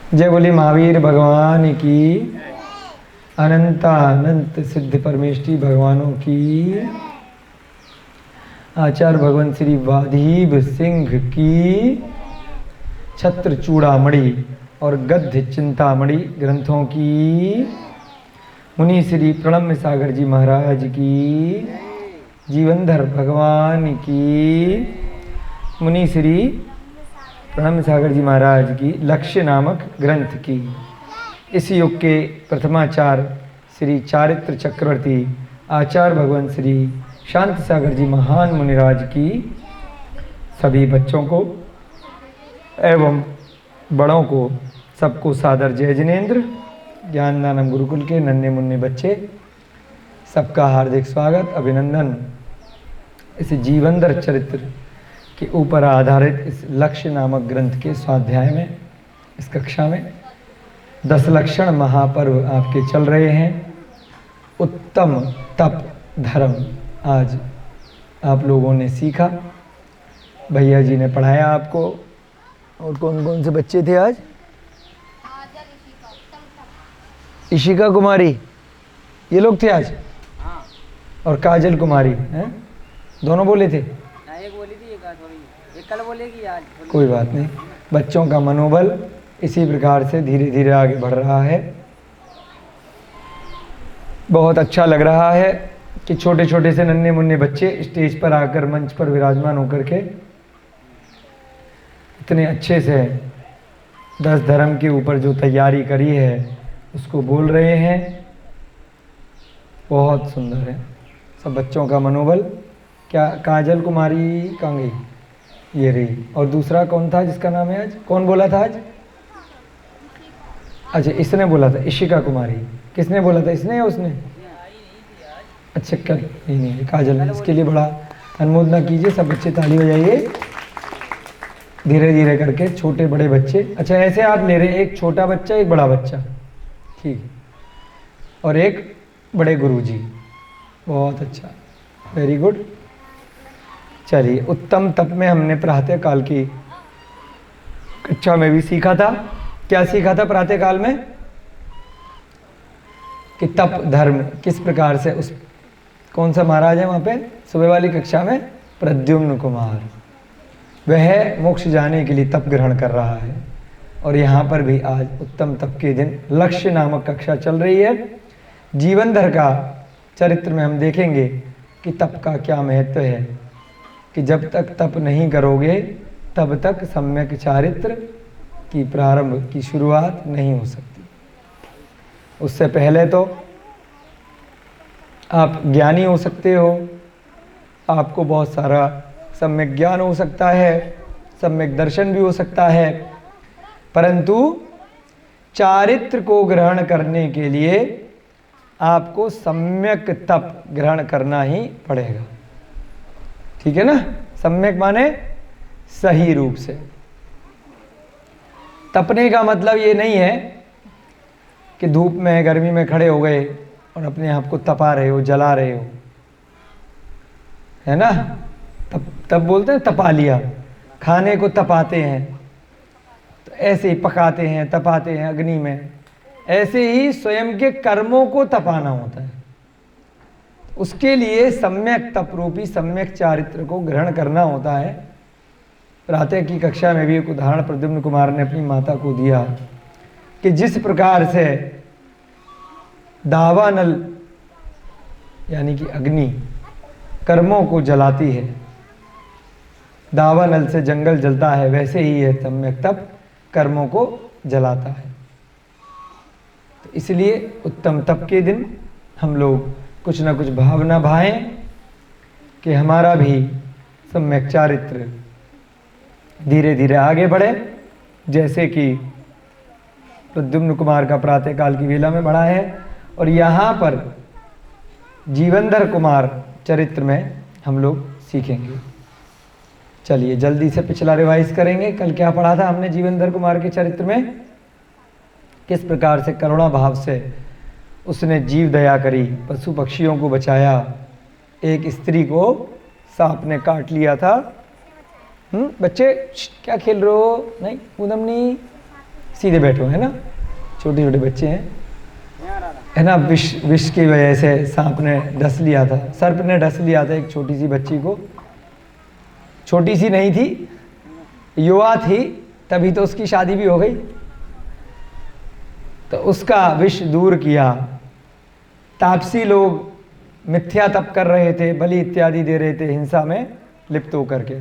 जय बोली महावीर भगवान की, अनंत सिद्ध परमेष्टि भगवानों की, आचार्य भगवान श्री वाधीव सिंह की, छत्र चूड़ामणि और गद्य चिंतामणि ग्रंथों की, मुनि श्री प्रणम्य सागर जी महाराज की, जीवनधर भगवान की, मुनि श्री प्रणम्य सागर जी महाराज की लक्ष्य नामक ग्रंथ की, इस युग के प्रथमाचार्य श्री चारित्र चक्रवर्ती आचार्य भगवान श्री शांत सागर जी महान मुनिराज की सभी बच्चों को एवं बड़ों को सबको सादर जय जिनेन्द्र। ज्ञानदानम गुरुकुल के नन्हे मुन्ने बच्चे सबका हार्दिक स्वागत अभिनंदन। इस जीवनधर चरित्र के ऊपर आधारित इस लक्ष्य नामक ग्रंथ के स्वाध्याय में इस कक्षा में 10 लक्षण महापर्व आपके चल रहे हैं। उत्तम तप धर्म आज आप लोगों ने सीखा, भैया जी ने पढ़ाया आपको। और कौन कौन से बच्चे थे आज? इशिका कुमारी, ये लोग थे आज। और काजल कुमारी हैं, दोनों बोले थे। एक बोली थी, एक कल बोलेगी आज। कोई बात नहीं, बच्चों का मनोबल इसी प्रकार से धीरे धीरे आगे बढ़ रहा है। बहुत अच्छा लग रहा है कि छोटे छोटे से नन्हे मुन्ने बच्चे स्टेज पर आकर मंच पर विराजमान होकर के इतने अच्छे से 10 धर्म के ऊपर जो तैयारी करी है उसको बोल रहे हैं। बहुत सुंदर है सब बच्चों का मनोबल। क्या काजल कुमारी कहाँ गई? ये रही। और दूसरा कौन था जिसका नाम है आज? कौन बोला था आज? अच्छा, इसने बोला था, इशिका कुमारी। किसने बोला था, इसने या उसने? अच्छा, कल नहीं काजल ने। इसके लिए बड़ा अनुमोदना कीजिए, सब बच्चे ताली बजाइए। धीरे धीरे करके छोटे बड़े बच्चे। अच्छा, ऐसे आप ले रहे हैं, एक छोटा बच्चा एक बड़ा बच्चा, ठीक है, और एक बड़े गुरुजी। बहुत अच्छा, वेरी गुड। चलिए, उत्तम तप में हमने प्रातः काल की कक्षा में भी सीखा था। क्या सीखा था प्रातः काल में? कि तप धर्म किस प्रकार से, उस कौन सा महाराज है वहाँ पे सुबह वाली कक्षा में? प्रद्युम्न कुमार। वह मोक्ष जाने के लिए तप ग्रहण कर रहा है। और यहाँ पर भी आज उत्तम तप के दिन लक्ष्य नामक कक्षा चल रही है। जीवनधर का चरित्र में हम देखेंगे कि तप का क्या महत्व है, कि जब तक तप नहीं करोगे तब तक सम्यक चारित्र की प्रारंभ की शुरुआत नहीं हो सकती। उससे पहले तो आप ज्ञानी हो सकते हो, आपको बहुत सारा सम्यक ज्ञान हो सकता है, सम्यक दर्शन भी हो सकता है, परंतु चारित्र को ग्रहण करने के लिए आपको सम्यक तप ग्रहण करना ही पड़ेगा। ठीक है ना? सम्यक माने सही रूप से। तपने का मतलब ये नहीं है कि धूप में गर्मी में खड़े हो गए और अपने आप को तपा रहे हो, जला रहे हो, है ना? तब बोलते हैं तपा लिया। खाने को तपाते हैं तो ऐसे ही पकाते हैं, तपाते हैं अग्नि में। ऐसे ही स्वयं के कर्मों को तपाना होता है। उसके लिए सम्यक तप रूपी सम्यक चारित्र को ग्रहण करना होता है। प्रातः की कक्षा में भी एक उदाहरण प्रद्युम्न कुमार ने अपनी माता को दिया कि जिस प्रकार से दावानल यानी कि अग्नि कर्मों को जलाती है, दावानल से जंगल जलता है, वैसे ही यह सम्यक तप कर्मों को जलाता है। तो इसलिए उत्तम तप के दिन हम लोग कुछ ना कुछ भावना भाएं कि हमारा भी सम्यक चारित्र धीरे धीरे आगे बढ़े, जैसे कि प्रद्युम्न कुमार का प्रातः काल की वेला में बढ़ा है। और यहाँ पर जीवनधर कुमार चरित्र में हम लोग सीखेंगे। चलिए जल्दी से पिछला रिवाइज करेंगे। कल क्या पढ़ा था हमने जीवनधर कुमार के चरित्र में? किस प्रकार से करुणा भाव से उसने जीव दया करी, पशु पक्षियों को बचाया। एक स्त्री को सांप ने काट लिया था। बच्चे क्या खेल रहे हो? नहीं, पूनम नहीं, सीधे बैठो, है ना, छोटे छोटे बच्चे हैं, यहाँ रहा था। है ना। विष की वजह से सांप ने डस लिया था, सर्प ने डस लिया था एक छोटी सी बच्ची को। छोटी सी नहीं थी, युवा थी, तभी तो उसकी शादी भी हो गई। तो उसका विष दूर किया। तापसी लोग मिथ्या तप कर रहे थे, बलि इत्यादि दे रहे थे, हिंसा में लिप्त होकर के।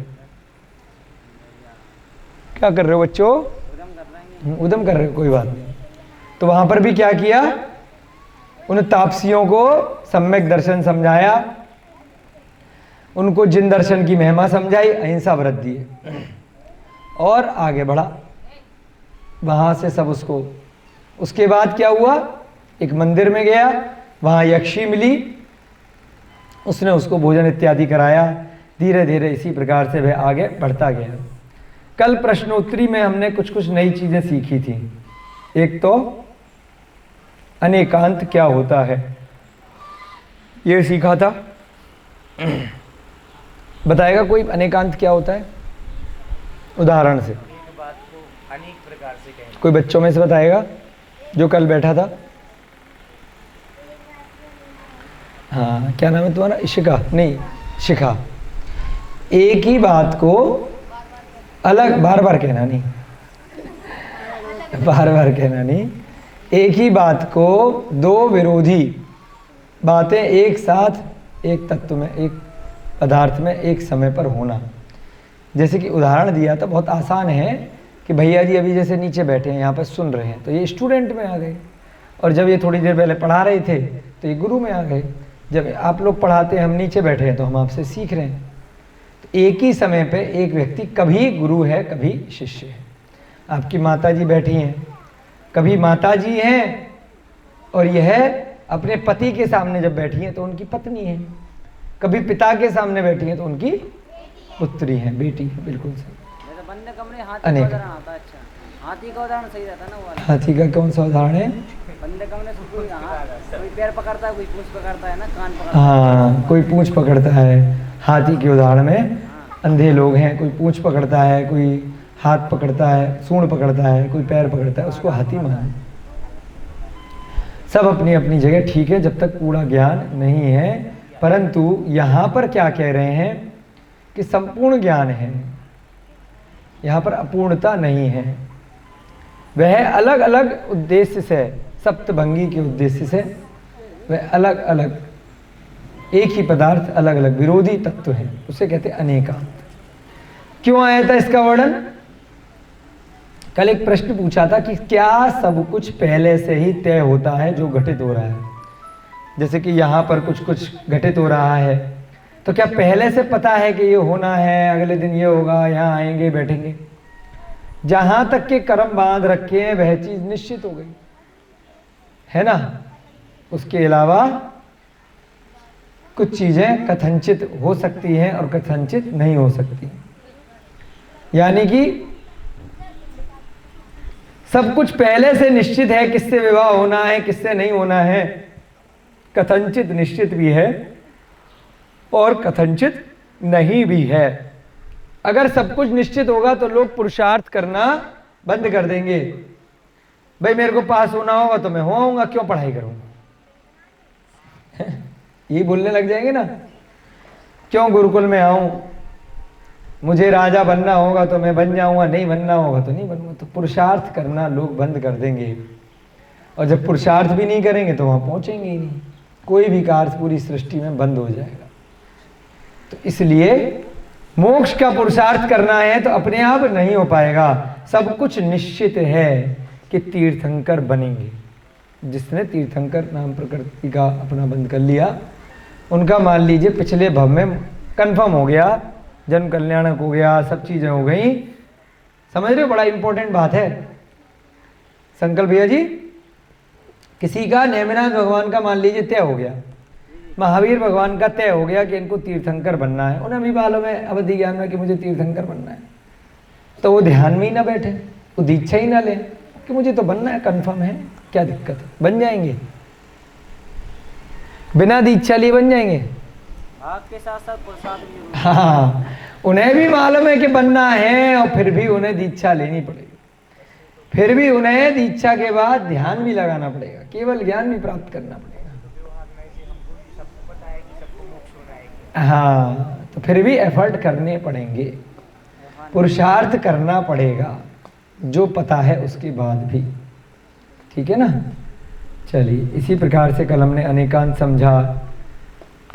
क्या कर रहे हो बच्चों? उदम कर रहे हैं। उदम कर रहे हो, कोई बात नहीं। तो वहां पर भी क्या किया, उन तापसियों को सम्यक दर्शन समझाया, उनको जिन दर्शन की महिमा समझाई, अहिंसा व्रत दिए और आगे बढ़ा वहां से सब उसको। उसके बाद क्या हुआ, एक मंदिर में गया, वहां यक्षी मिली, उसने उसको भोजन इत्यादि कराया। धीरे धीरे इसी प्रकार से वह आगे बढ़ता गया। कल प्रश्नोत्तरी में हमने कुछ कुछ नई चीजें सीखी थी। एक तो अनेकांत क्या होता है, ये सीखा था। बताएगा कोई अनेकांत क्या होता है उदाहरण से? एक बात को अनेक प्रकार से कहें। कोई बच्चों में से बताएगा जो कल बैठा था? हाँ, क्या नाम है तुम्हारा? इशिका? नहीं, शिखा। एक ही बात को अलग, बार बार कहना नहीं, बार बार कहना नहीं, एक ही बात को दो विरोधी बातें एक साथ एक तत्व में, एक पदार्थ में एक समय पर होना। जैसे कि उदाहरण दिया था, बहुत आसान है कि भैया जी अभी जैसे नीचे बैठे हैं, यहाँ पर सुन रहे हैं, तो ये स्टूडेंट में आ गए, और जब ये थोड़ी देर पहले पढ़ा रहे थे तो ये गुरु में आ गए। जब आप लोग पढ़ाते हैं, हम नीचे बैठे हैं, तो हम आपसे सीख रहे हैं। तो एक ही समय पे एक व्यक्ति कभी गुरु है, कभी शिष्य है। आपकी माता जी बैठी हैं, कभी माता जी हैं, और यह अपने पति के सामने जब बैठी हैं तो उनकी पत्नी है। कभी पिता के सामने बैठी हैं तो उनकी पुत्री है, बेटी है। बिल्कुल सही। जैसे बंद कमरे हाथी का अनेक। उदाहरण आता है। अच्छा, हाथी का उदाहरण सही रहता है ना वो वाला। हाथी का कौन सा उदाहरण है? बंद कमरे से कोई पैर पकड़ता है, कोई पूंछ पकड़ता है ना, कान पकड़ता है। हाँ, कोई पूंछ पकड़ता है। हाथी के उदाहरण में अंधे लोग हैं, कोई पूंछ पकड़ता है, कोई हाथ पकड़ता है, सूंड पकड़ता है, कोई पैर पकड़ता है, उसको हाथी माने। सब अपनी अपनी जगह ठीक है जब तक पूरा ज्ञान नहीं है। परंतु यहाँ पर क्या कह रहे हैं कि संपूर्ण ज्ञान है, यहाँ पर अपूर्णता नहीं है। वह अलग अलग उद्देश्य से, सप्तभंगी के उद्देश्य से वह अलग अलग, एक ही पदार्थ अलग अलग विरोधी तत्व है, उसे कहते हैं अनेकांत। क्यों आया था इसका वर्णन? कल एक प्रश्न पूछा था कि क्या सब कुछ पहले से ही तय होता है जो घटित हो रहा है? जैसे कि यहाँ पर कुछ कुछ घटित हो रहा है, तो क्या पहले से पता है कि ये होना है, अगले दिन ये होगा, यहाँ आएंगे बैठेंगे? जहां तक के कर्म बांध रखे हैं वह चीज निश्चित हो गई है ना। उसके अलावा कुछ चीजें कथनचित हो सकती हैं और कथनचित नहीं हो सकती। यानी कि सब कुछ पहले से निश्चित है, किससे विवाह होना है, किससे नहीं होना है। कथनचित निश्चित भी है और कथनचित नहीं भी है। अगर सब कुछ निश्चित होगा तो लोग पुरुषार्थ करना बंद कर देंगे। भाई मेरे को पास होना होगा तो मैं होऊंगा, क्यों पढ़ाई करूंगा, ये बोलने लग जाएंगे ना। क्यों गुरुकुल में आऊं, मुझे राजा बनना होगा तो मैं बन जाऊंगा, नहीं बनना होगा तो नहीं बनूंगा। तो पुरुषार्थ करना लोग बंद कर देंगे, और जब पुरुषार्थ भी नहीं करेंगे तो वहां पहुंचेंगे ही नहीं। कोई भी कार्य पूरी सृष्टि में बंद हो जाएगा। तो इसलिए मोक्ष का पुरुषार्थ करना है तो अपने आप नहीं हो पाएगा। सब कुछ निश्चित है कि तीर्थंकर बनेंगे। जिसने तीर्थंकर नाम प्रकृति का अपना बंद कर लिया, उनका मान लीजिए पिछले भव में कंफर्म हो गया, जन्म कल्याणक हो गया, सब चीजें हो गई। समझ रहे हो, बड़ा इंपॉर्टेंट बात है। संकल्प भैया जी, किसी का नेमिनाथ भगवान का मान लीजिए तय हो गया, महावीर भगवान का तय हो गया कि इनको तीर्थंकर बनना है। उन्हें भी मालूम है अवधि ज्ञान में कि मुझे तीर्थंकर बनना है, तो वो ध्यान में ही ना बैठे, वो दीक्षा ही ना ले कि मुझे तो बनना है, कंफर्म है, क्या दिक्कत है, बन जाएंगे। बिना दीक्षा लिए बन जाएंगे। भाग के साथ साथ पुरुषार्थ भी। हाँ, उन्हें भी मालूम है कि बनना है और फिर भी उन्हें दीक्षा लेनी पड़ेगी। फिर भी उन्हें दीक्षा के बाद ध्यान भी लगाना पड़ेगा, केवल ज्ञान भी प्राप्त करना पड़ेगा। सबको पता है कि सबको मोक्ष होना है। हाँ, तो फिर भी एफर्ट करने पड़ेंगे, पुरुषार्थ करना पड़ेगा, जो पता है उसके बाद भी। ठीक है ना। चलिए, इसी प्रकार से कल हमने अनेकांत समझा,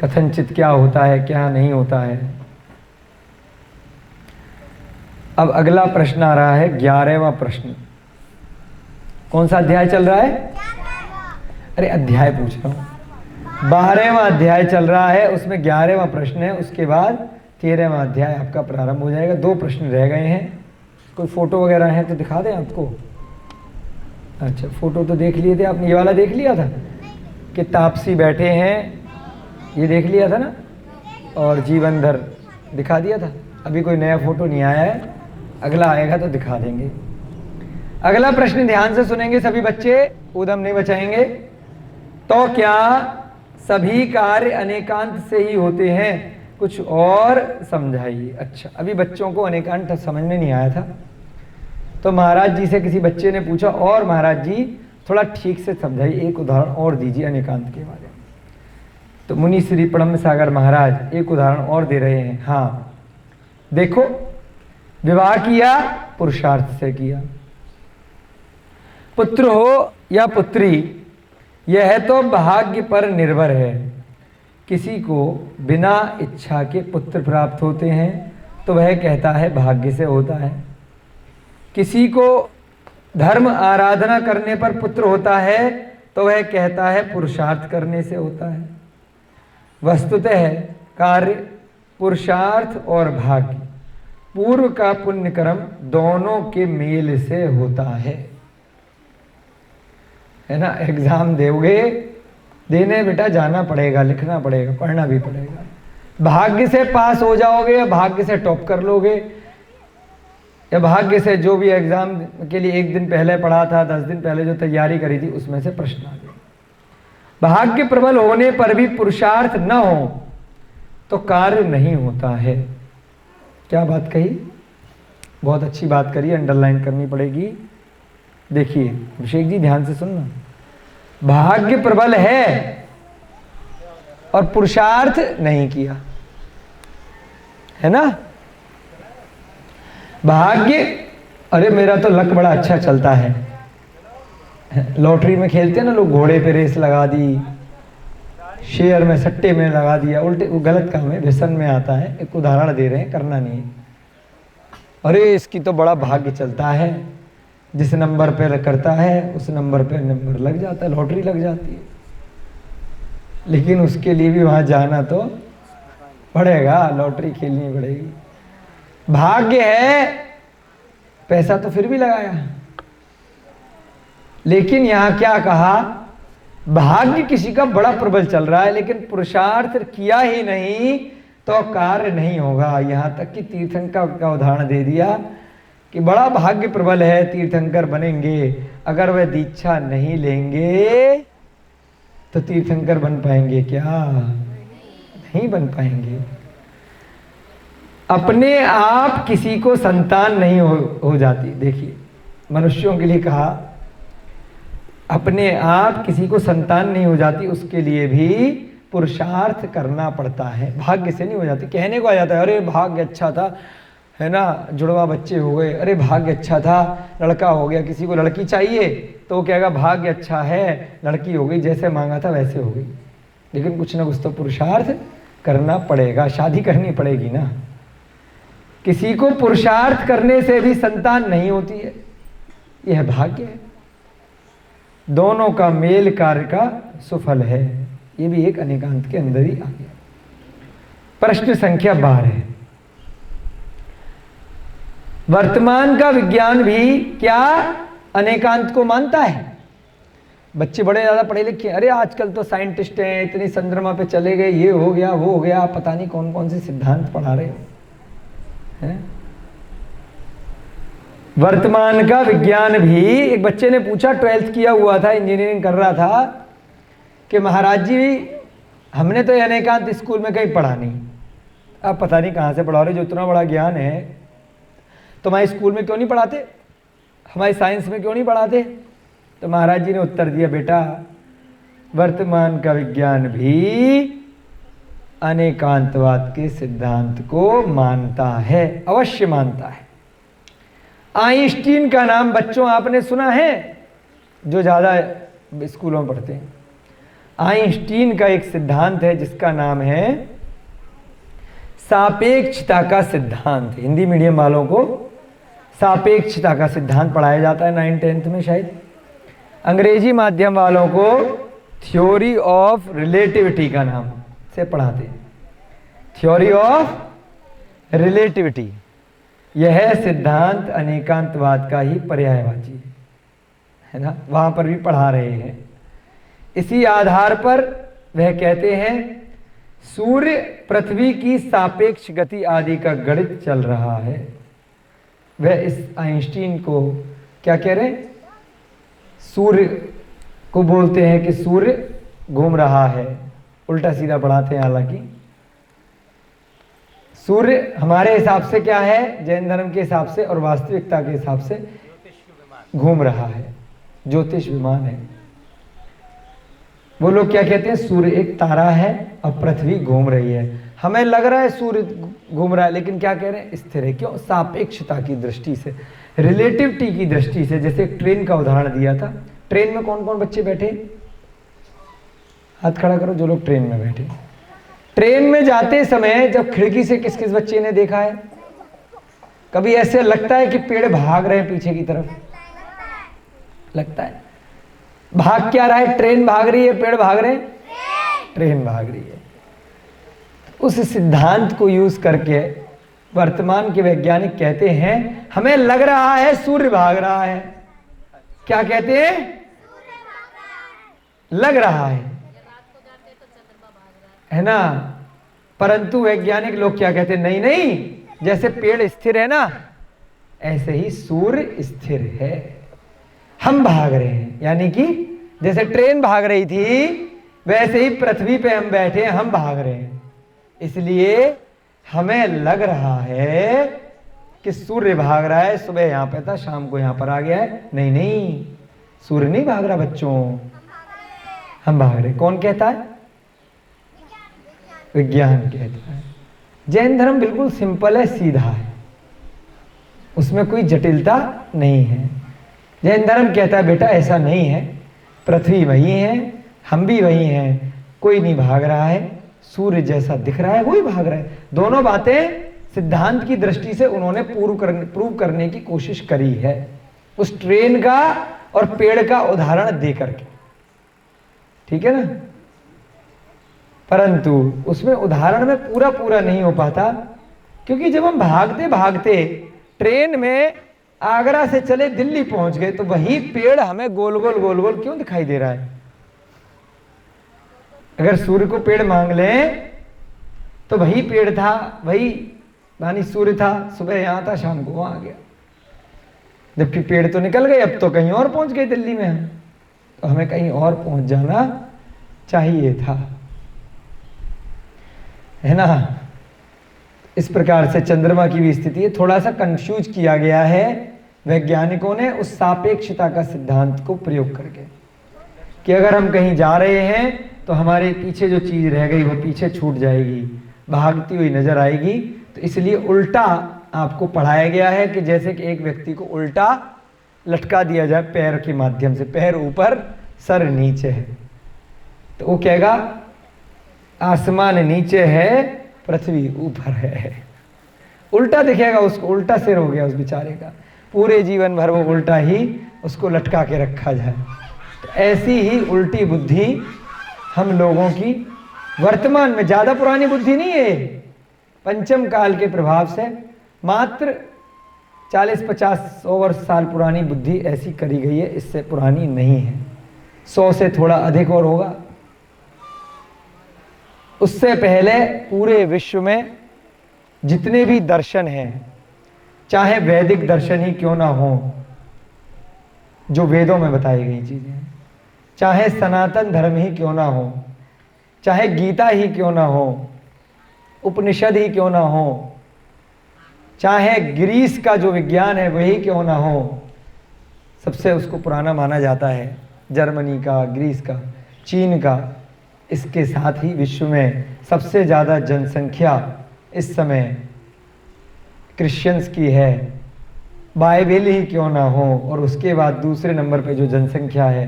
कथनचित क्या होता है क्या नहीं होता है। अब अगला प्रश्न आ रहा है, 11वां प्रश्न। कौन सा अध्याय चल रहा है? अरे अध्याय पूछ रहा हूँ। 12वां अध्याय चल रहा है, उसमें 11वां प्रश्न है, उसके बाद 13वां अध्याय आपका प्रारंभ हो जाएगा। 2 प्रश्न रह गए हैं। कोई फोटो वगैरह है तो दिखा दें आपको। अच्छा, फोटो तो देख लिए थे आपने, ये वाला देख लिया था कि तापसी बैठे हैं, ये देख लिया था ना, और जीवनधर दिखा दिया था। अभी कोई नया फोटो नहीं आया है, अगला आएगा तो दिखा देंगे। अगला प्रश्न ध्यान से सुनेंगे सभी बच्चे, उदम नहीं बचाएंगे। तो क्या सभी कार्य अनेकांत से ही होते हैं? कुछ और समझाइए। अच्छा, अभी बच्चों को अनेकांत समझ में नहीं आया था, तो महाराज जी से किसी बच्चे ने पूछा, और महाराज जी थोड़ा ठीक से समझाइए, एक उदाहरण और दीजिए अनेकांत के बारे में। तो मुनि श्री प्रणम सागर महाराज एक उदाहरण और दे रहे हैं। हाँ देखो, विवाह किया, पुरुषार्थ से किया, पुत्र हो या पुत्री, यह तो भाग्य पर निर्भर है। किसी को बिना इच्छा के पुत्र प्राप्त होते हैं तो वह कहता है भाग्य से होता है। किसी को धर्म आराधना करने पर पुत्र होता है तो वह कहता है पुरुषार्थ करने से होता है। वस्तुतः कार्य, पुरुषार्थ और भाग्य, पूर्व का पुण्य कर्म दोनों के मेल से होता है ना। एग्जाम दोगे, देने बेटा जाना पड़ेगा, लिखना पड़ेगा, पढ़ना भी पड़ेगा। भाग्य से पास हो जाओगे या भाग्य से टॉप कर लोगे, या भाग्य से जो भी एग्जाम के लिए 1 दिन पहले पढ़ा था, 10 दिन पहले जो तैयारी करी थी, उसमें से प्रश्न आ गए। भाग्य प्रबल होने पर भी पुरुषार्थ न हो तो कार्य नहीं होता है। क्या बात कही? बहुत अच्छी बात करी, अंडरलाइन करनी पड़ेगी। देखिए अभिषेक जी, ध्यान से सुनना। भाग्य प्रबल है और पुरुषार्थ नहीं किया, है ना। भाग्य, अरे मेरा तो लक बड़ा अच्छा चलता है। लॉटरी में खेलते हैं ना लोग, घोड़े पे रेस लगा दी, शेयर में, सट्टे में लगा दिया, उल्टे, वो गलत काम है, व्यसन में आता है। एक उदाहरण दे रहे हैं, करना नहीं है। अरे इसकी तो बड़ा भाग्य चलता है, जिस नंबर पे करता है उस नंबर पे नंबर लग जाता है, लॉटरी लग जाती है। लेकिन उसके लिए भी वहां जाना तो पड़ेगा, लॉटरी खेलनी पड़ेगी। भाग्य है, पैसा तो फिर भी लगाया, लेकिन यहां क्या कहा, भाग्य किसी का बड़ा प्रबल चल रहा है लेकिन पुरुषार्थ किया ही नहीं तो कार्य नहीं होगा। यहां तक कि तीर्थंकर का उदाहरण दे दिया कि बड़ा भाग्य प्रबल है, तीर्थंकर बनेंगे, अगर वह दीक्षा नहीं लेंगे तो तीर्थंकर बन पाएंगे क्या? नहीं बन पाएंगे। अपने आप किसी को संतान नहीं हो जाती। देखिए, मनुष्यों के लिए कहा, अपने आप किसी को संतान नहीं हो जाती, उसके लिए भी पुरुषार्थ करना पड़ता है। भाग्य से नहीं हो जाती। कहने को आ जाता है, अरे भाग्य अच्छा था, है ना, जुड़वा बच्चे हो गए, अरे भाग्य अच्छा था, लड़का हो गया। किसी को लड़की चाहिए तो वो कहेगा भाग्य अच्छा है, लड़की हो गई, जैसे मांगा था वैसे हो गई। लेकिन कुछ ना कुछ तो पुरुषार्थ करना पड़ेगा, शादी करनी पड़ेगी ना। किसी को पुरुषार्थ करने से भी संतान नहीं होती है, यह भाग्य है। दोनों का मेल कार्य का सुफल है। ये भी एक अनेकांत के अंदर ही आ गया। प्रश्न संख्या 12, वर्तमान का विज्ञान भी क्या अनेकांत को मानता है? बच्चे बड़े ज्यादा पढ़े लिखे, अरे आजकल तो साइंटिस्ट हैं, इतनी चंद्रमा पे चले गए, ये हो गया वो हो गया, पता नहीं कौन कौन से सिद्धांत पढ़ा रहे हैं। वर्तमान का विज्ञान भी, एक बच्चे ने पूछा, 12th किया हुआ था, इंजीनियरिंग कर रहा था, कि महाराज जी हमने तो अनेकांत स्कूल में कहीं पढ़ा नहीं, अब पता नहीं कहाँ से पढ़ा रहे, जो इतना बड़ा ज्ञान है तुम्हारे स्कूल में क्यों नहीं पढ़ाते? हमारे साइंस में क्यों नहीं पढ़ाते? तो महाराज जी ने उत्तर दिया, बेटा वर्तमान का विज्ञान भी अनेकांतवाद के सिद्धांत को मानता है, अवश्य मानता है। आइंस्टीन का नाम बच्चों आपने सुना है, जो ज़्यादा स्कूलों में पढ़ते हैं। आइंस्टीन का एक सिद्धांत है जिसका नाम है सापेक्षता का सिद्धांत। हिंदी मीडियम वालों को सापेक्षता का सिद्धांत पढ़ाया जाता है 9th-10th में शायद। अंग्रेजी माध्यम वालों को थ्योरी ऑफ रिलेटिविटी का नाम से पढ़ाते हैं, थ्योरी ऑफ रिलेटिविटी। यह सिद्धांत अनेकांतवाद का ही पर्यायवाची है ना, वहां पर भी पढ़ा रहे हैं। इसी आधार पर वह कहते हैं सूर्य पृथ्वी की सापेक्ष गति आदि का गणित चल रहा है। वह इस आइंस्टीन को क्या कह रहे हैं? सूर्य को बोलते हैं कि सूर्य घूम रहा है, उल्टा सीधा पढ़ाते हैं। हालांकि सूर्य हमारे हिसाब से क्या है, जैन धर्म के हिसाब से और वास्तविकता के हिसाब से घूम रहा है, ज्योतिष विमान है। वो लोग क्या कहते हैं? सूर्य एक तारा है और पृथ्वी घूम रही है। हमें लग रहा है सूर्य घूम रहा है, लेकिन क्या कह रहे हैं? स्थिर है। क्यों? सापेक्षता की दृष्टि से, रिलेटिविटी की दृष्टि से। जैसे एक ट्रेन का उदाहरण दिया था। ट्रेन में कौन कौन बच्चे बैठे? हाथ खड़ा करो जो लोग ट्रेन में बैठे। ट्रेन में जाते समय जब खिड़की से किस किस बच्चे ने देखा है? कभी ऐसे लगता है कि पेड़ भाग रहे हैं पीछे की तरफ? लगता है। भाग क्या रहा है? ट्रेन भाग रही है, पेड़ भाग रहे हैं? ट्रेन भाग रही है। उस सिद्धांत को यूज करके वर्तमान के वैज्ञानिक कहते हैं हमें लग रहा है सूर्य भाग रहा है। क्या कहते हैं? लग रहा है ना। परंतु वैज्ञानिक लोग क्या कहते हैं? नहीं नहीं, जैसे पेड़ स्थिर है ना, ऐसे ही सूर्य स्थिर है, हम भाग रहे हैं। यानी कि जैसे ट्रेन भाग रही थी वैसे ही पृथ्वी पे हम बैठे हैं, हम भाग रहे हैं। इसलिए हमें लग रहा है कि सूर्य भाग रहा है। सुबह यहां पे था, शाम को यहां पर आ गया है। नहीं नहीं, सूर्य नहीं भाग रहा बच्चों, हम भाग रहे। कौन कहता है? विज्ञान कहता है। जैन धर्म बिल्कुल सिंपल है, सीधा है, उसमें कोई जटिलता नहीं है। जैन धर्म कहता है बेटा ऐसा नहीं है, पृथ्वी वही है, हम भी वही हैं, कोई नहीं भाग रहा है, सूर्य जैसा दिख रहा है वही भाग रहा है। दोनों बातें सिद्धांत की दृष्टि से उन्होंने प्रूव करने की कोशिश करी है, उस ट्रेन का और पेड़ का उदाहरण दे करके। ठीक है ना। परंतु उसमें उदाहरण में पूरा नहीं हो पाता, क्योंकि जब हम भागते भागते ट्रेन में आगरा से चले दिल्ली पहुंच गए तो वही पेड़ हमें गोल गोल क्यों दिखाई दे रहा है? अगर सूर्य को पेड़ मांग लें तो वही पेड़ था, वही मानी सूर्य था, सुबह यहां था, शाम को वहां आ गया। जबकि पेड़ तो निकल गए, अब तो कहीं और पहुंच गए दिल्ली में हम, तो हमें कहीं और पहुंच जाना चाहिए था, है ना। इस प्रकार से चंद्रमा की भी स्थिति है। थोड़ा सा कंफ्यूज किया गया है वैज्ञानिकों ने उस सापेक्षता का सिद्धांत को प्रयोग करके, कि अगर हम कहीं जा रहे हैं तो हमारे पीछे जो चीज रह गई वो पीछे छूट जाएगी, भागती हुई नजर आएगी। तो इसलिए उल्टा आपको पढ़ाया गया है कि जैसे कि एक व्यक्ति को उल्टा लटका दिया जाए पैर के माध्यम से, पैर ऊपर सर नीचे है, तो वो कहेगा आसमान नीचे है, पृथ्वी ऊपर है। उल्टा दिखेगा उसको, उल्टा सिर हो गया उस बेचारे का, पूरे जीवन भर वो उल्टा ही उसको लटका के रखा जाए। तो ऐसी ही उल्टी बुद्धि हम लोगों की वर्तमान में, ज्यादा पुरानी बुद्धि नहीं है, पंचम काल के प्रभाव से मात्र 40-50-100 वर्ष साल पुरानी बुद्धि ऐसी करी गई है, इससे पुरानी नहीं है। 100 से थोड़ा अधिक और होगा। उससे पहले पूरे विश्व में जितने भी दर्शन हैं, चाहे वैदिक दर्शन ही क्यों ना हो, जो वेदों में बताई गई चीजें, चाहे सनातन धर्म ही क्यों ना हो, चाहे गीता ही क्यों ना हो, उपनिषद ही क्यों ना हो, चाहे ग्रीस का जो विज्ञान है वही क्यों ना हो, सबसे उसको पुराना माना जाता है, जर्मनी का, ग्रीस का, चीन का। इसके साथ ही विश्व में सबसे ज़्यादा जनसंख्या इस समय क्रिश्चियंस की है, बाइबल ही क्यों ना हो। और उसके बाद दूसरे नंबर पे जो जनसंख्या है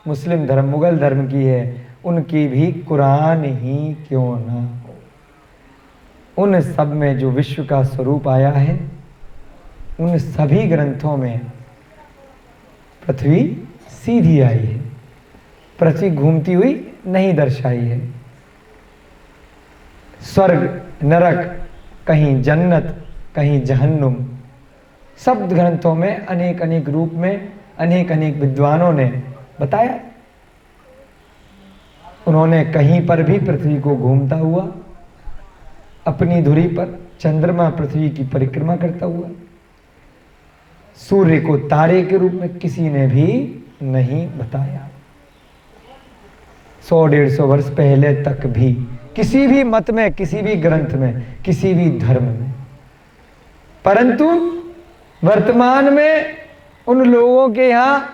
मुस्लिम धर्म, मुगल धर्म की है, उनकी भी कुरान ही क्यों ना हो। उन सब में जो विश्व का स्वरूप आया है, उन सभी ग्रंथों में पृथ्वी सीधी आई है, पृथ्वी घूमती हुई नहीं दर्शाई है। स्वर्ग, नरक, कहीं जन्नत, कहीं जहन्नुम, सब ग्रंथों में अनेक अनेक रूप में अनेक अनेक विद्वानों ने बताया। उन्होंने कहीं पर भी पृथ्वी को घूमता हुआ, अपनी धुरी पर चंद्रमा पृथ्वी की परिक्रमा करता हुआ, सूर्य को तारे के रूप में किसी ने भी नहीं बताया। 100-150 वर्ष पहले तक भी किसी भी मत में, किसी भी ग्रंथ में, किसी भी धर्म में। परंतु वर्तमान में उन लोगों के यहाँ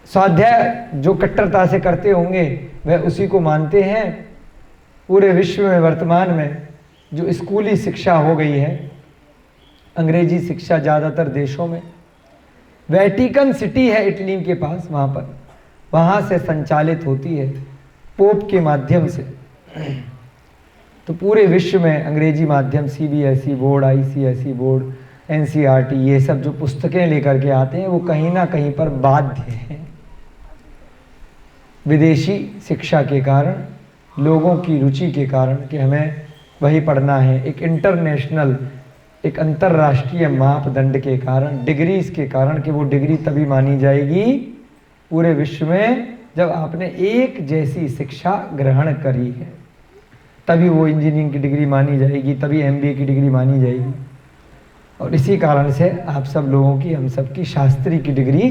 स्वाध्याय जो कट्टरता से करते होंगे वह उसी को मानते हैं। पूरे विश्व में वर्तमान में जो स्कूली शिक्षा हो गई है, अंग्रेजी शिक्षा ज़्यादातर देशों में, वेटिकन सिटी है इटली के पास, वहाँ से संचालित होती है पोप के माध्यम से। तो पूरे विश्व में अंग्रेजी माध्यम, CBSE board, ICSE board, NCERT, ये सब जो पुस्तकें लेकर के आते हैं वो कहीं ना कहीं पर बाध्य हैं। विदेशी शिक्षा के कारण, लोगों की रुचि के कारण कि हमें वही पढ़ना है, एक इंटरनेशनल, एक अंतर्राष्ट्रीय मापदंड के कारण, डिग्रीज के कारण कि वो डिग्री तभी मानी जाएगी पूरे विश्व में जब आपने एक जैसी शिक्षा ग्रहण करी है, तभी वो इंजीनियरिंग की डिग्री मानी जाएगी, तभी MBA की डिग्री मानी जाएगी। और इसी कारण से आप सब लोगों की, हम सब की शास्त्री की डिग्री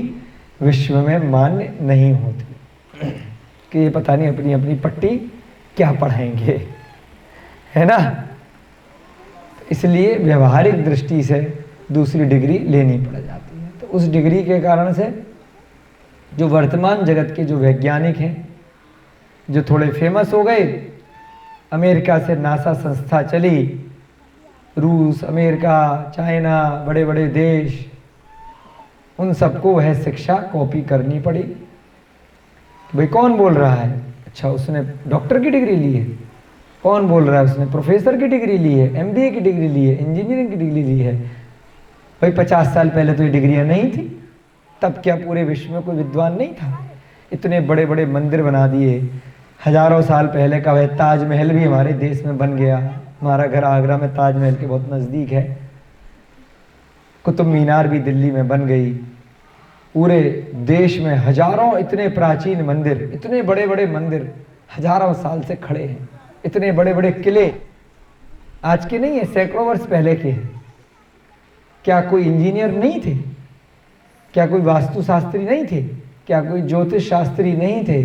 विश्व में मान्य नहीं होती कि ये पता नहीं अपनी अपनी पट्टी क्या पढ़ाएंगे, है ना। इसलिए व्यवहारिक दृष्टि से दूसरी डिग्री लेनी पड़ जाती है। तो उस डिग्री के कारण से जो वर्तमान जगत के जो वैज्ञानिक हैं, जो थोड़े फेमस हो गए, अमेरिका से नासा संस्था चली, रूस, अमेरिका, चाइना, बड़े बड़े देश, उन सबको वह शिक्षा कॉपी करनी पड़ी। भाई कौन बोल रहा है, अच्छा उसने डॉक्टर की डिग्री ली है, कौन बोल रहा है उसने प्रोफेसर की डिग्री ली है, MBA की डिग्री ली है, इंजीनियरिंग की डिग्री ली है। भाई 50 साल पहले तो ये डिग्रियां नहीं थी, तब क्या पूरे विश्व में कोई विद्वान नहीं था? इतने बड़े बड़े मंदिर बना दिए, हजारों साल पहले का वह ताजमहल भी हमारे देश में बन गया। हमारा घर आगरा में ताजमहल के बहुत नज़दीक है। कुतुब मीनार भी दिल्ली में बन गई। पूरे देश में हजारों इतने प्राचीन मंदिर, इतने बड़े बड़े मंदिर हजारों साल से खड़े हैं। इतने बड़े बड़े किले आज के नहीं है, सैकड़ों वर्ष पहले के हैं। क्या कोई इंजीनियर नहीं थे? क्या कोई वास्तुशास्त्री नहीं थे? क्या कोई ज्योतिष शास्त्री नहीं थे?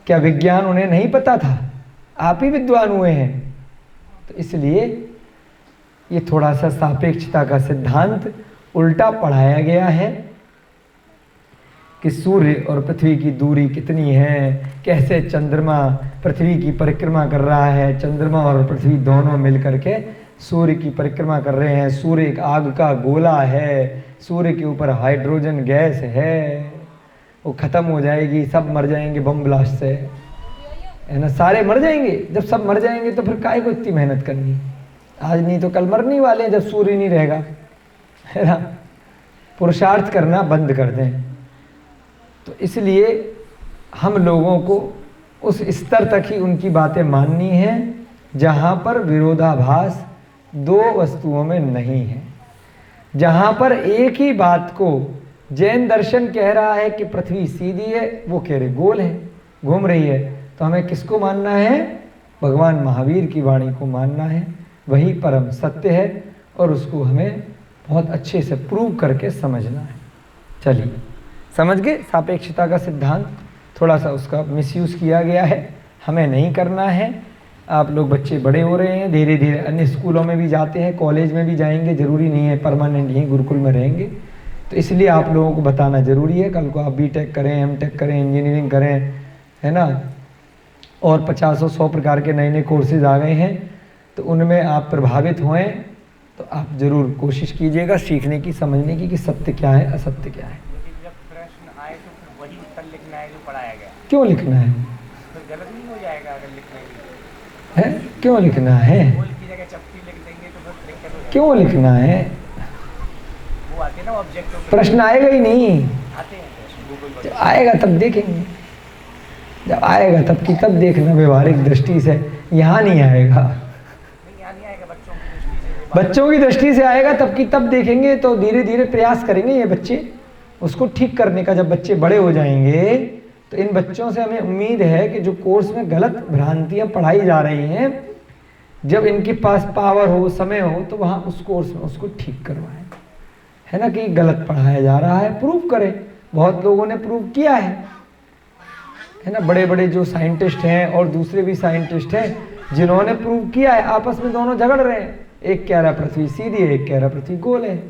क्या विज्ञान उन्हें नहीं पता था? आप ही विद्वान हुए हैं। तो इसलिए ये थोड़ा सा सापेक्षता का सिद्धांत उल्टा पढ़ाया गया है कि सूर्य और पृथ्वी की दूरी कितनी है, कैसे चंद्रमा पृथ्वी की परिक्रमा कर रहा है, चंद्रमा और पृथ्वी दोनों मिल करके सूर्य की परिक्रमा कर रहे हैं। सूर्य एक आग का गोला है, सूर्य के ऊपर हाइड्रोजन गैस है, वो ख़त्म हो जाएगी, सब मर जाएंगे बम ब्लास्ट से, है ना। सारे मर जाएंगे। जब सब मर जाएंगे तो फिर काहे को इतनी मेहनत करनी? आज नहीं तो कल मरने वाले हैं जब सूर्य नहीं रहेगा, है ना। पुरुषार्थ करना बंद कर दें। तो इसलिए हम लोगों को उस स्तर तक ही उनकी बातें माननी है जहाँ पर विरोधाभास दो वस्तुओं में नहीं है। जहाँ पर एक ही बात को जैन दर्शन कह रहा है कि पृथ्वी सीधी है, वो कह रहे गोल है, घूम रही है, तो हमें किसको मानना है? भगवान महावीर की वाणी को मानना है। वही परम सत्य है और उसको हमें बहुत अच्छे से प्रूव करके समझना है। चलिए, समझ गए सापेक्षता का सिद्धांत? थोड़ा सा उसका मिसयूज़ किया गया है, हमें नहीं करना है। आप लोग बच्चे बड़े हो रहे हैं, धीरे धीरे अन्य स्कूलों में भी जाते हैं, कॉलेज में भी जाएंगे, ज़रूरी नहीं है परमानेंट यहीं गुरुकुल में रहेंगे। तो इसलिए आप लोगों को बताना ज़रूरी है। कल को आप बीटेक करें, एमटेक करें, इंजीनियरिंग करें, है ना, और 50-100 प्रकार के नए नए कोर्सेज आ गए हैं, तो उनमें आप प्रभावित होएं तो आप ज़रूर कोशिश कीजिएगा सीखने की, समझने की कि सत्य क्या है, असत्य क्या है। लेकिन जब प्रश्न आए तो फिर वही उत्तर लिखना है जो पढ़ाया गया, क्यों लिखना है? फिर गलत नहीं हो जाएगा अगर लिखने की है क्यों लिखना है? बोल की जगह चपटी लिख देंगे तो फिर दिक्कत हो जाएगी। क्यों लिखना है? वो आते हैं ना ऑब्जेक्टिव, प्रश्न आएगा ही नहीं। आते हैं गूगल जब आएगा तब देखेंगे, जब आएगा तब की तब देखना व्यवहारिक दृष्टि से, यहाँ नहीं आएगा। नहीं, यहाँ नहीं आएगा, बच्चों की दृष्टि से। बच्चों की दृष्टि से आएगा तब की तब देखेंगे, तो धीरे धीरे प्रयास करेंगे ये बच्चे उसको ठीक करने का। जब बच्चे बड़े हो जाएंगे तो इन बच्चों से हमें उम्मीद है कि जो कोर्स में गलत भ्रांतियां पढ़ाई जा रही हैं, जब इनके पास पावर हो, समय हो, तो वहाँ उस कोर्स में उसको ठीक करवाएं, है ना, कि गलत पढ़ाया जा रहा है, प्रूव करें। बहुत लोगों ने प्रूव किया है ना, बड़े बड़े जो साइंटिस्ट हैं और दूसरे भी साइंटिस्ट हैं जिन्होंने प्रूव किया है। आपस में दोनों झगड़ रहे हैं, एक कह रहा पृथ्वी सीधी है, एक कह रहा पृथ्वी गोल है,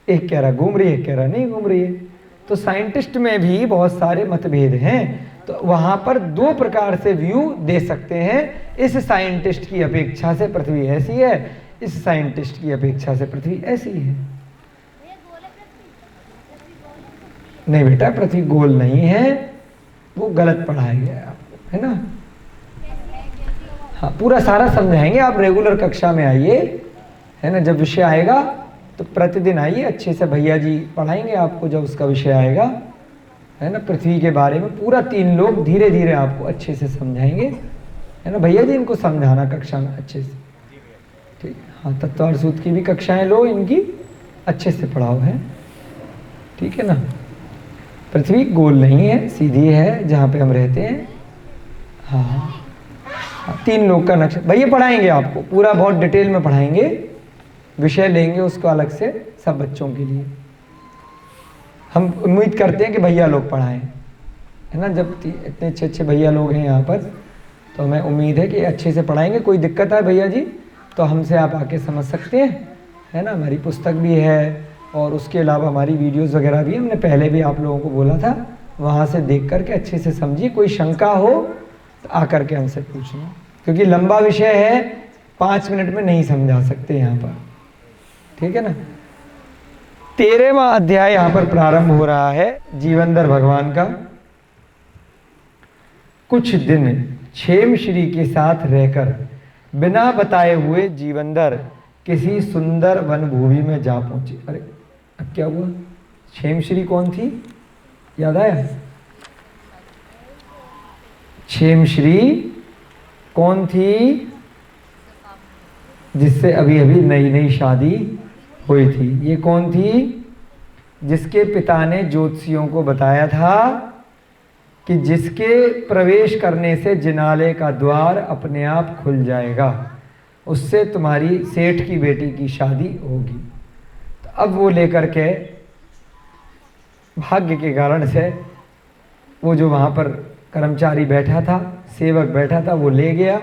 एक कह रहा घूम रही है, एक कह रहा नहीं घूम रही है। तो साइंटिस्ट में भी बहुत सारे मतभेद हैं, तो वहाँ पर दो प्रकार से व्यू दे सकते हैं। इस साइंटिस्ट की अपेक्षा से पृथ्वी ऐसी है, इस साइंटिस्ट की अपेक्षा से पृथ्वी ऐसी है। नहीं बेटा, पृथ्वी गोल नहीं है, वो गलत पढ़ाया गया है आपको, है ना। हाँ, पूरा सारा समझाएंगे, आप रेगुलर कक्षा में आइए, है ना। जब विषय आएगा तो प्रतिदिन आइए, अच्छे से भैया जी पढ़ाएंगे आपको। जब उसका विषय आएगा, है ना, पृथ्वी के बारे में पूरा 3 लोग धीरे धीरे आपको अच्छे से समझाएंगे, है ना। भैया जी इनको समझाना कक्षा में अच्छे से, ठीक। हाँ, तत्व और सूत्र की भी कक्षाएं लो, इनकी अच्छे से पढ़ाओ, है, ठीक है ना। पृथ्वी गोल नहीं है, सीधी है जहाँ पे हम रहते हैं। हाँ, 3 लोग का नक्शा भैया पढ़ाएंगे आपको, पूरा बहुत डिटेल में पढ़ाएंगे, विषय लेंगे उसको अलग से सब बच्चों के लिए। हम उम्मीद करते हैं कि भैया लोग पढ़ाएं, है ना। जब इतने अच्छे भैया लोग हैं यहाँ पर, तो हमें उम्मीद है कि अच्छे से पढ़ाएंगे। कोई दिक्कत है भैया जी तो हमसे आप आके समझ सकते हैं, है ना। हमारी पुस्तक भी है और उसके अलावा हमारी वीडियोस वगैरह भी हमने पहले भी आप लोगों को बोला था, वहाँ से देख करके अच्छे से समझिए। कोई शंका हो तो आकर के हमसे पूछना, क्योंकि लंबा विषय है, 5 मिनट में नहीं समझा सकते यहाँ पर, ठीक है ना। 13वां अध्याय यहाँ पर प्रारंभ हो रहा है जीवनधर भगवान का। कुछ दिन क्षेम श्री के साथ रहकर बिना बताए हुए जीवनधर किसी सुंदर वन भूमि में जा पहुंचे। अरे अब क्या हुआ? क्षेम श्री कौन थी, याद आया? क्षेम श्री कौन थी? जिससे अभी अभी नई नई शादी हुई थी। ये कौन थी? जिसके पिता ने ज्योतिषियों को बताया था कि जिसके प्रवेश करने से जिनालय का द्वार अपने आप खुल जाएगा, उससे तुम्हारी सेठ की बेटी की शादी होगी। तो अब वो लेकर के भाग्य के कारण से वो जो वहाँ पर कर्मचारी बैठा था, सेवक बैठा था, वो ले गया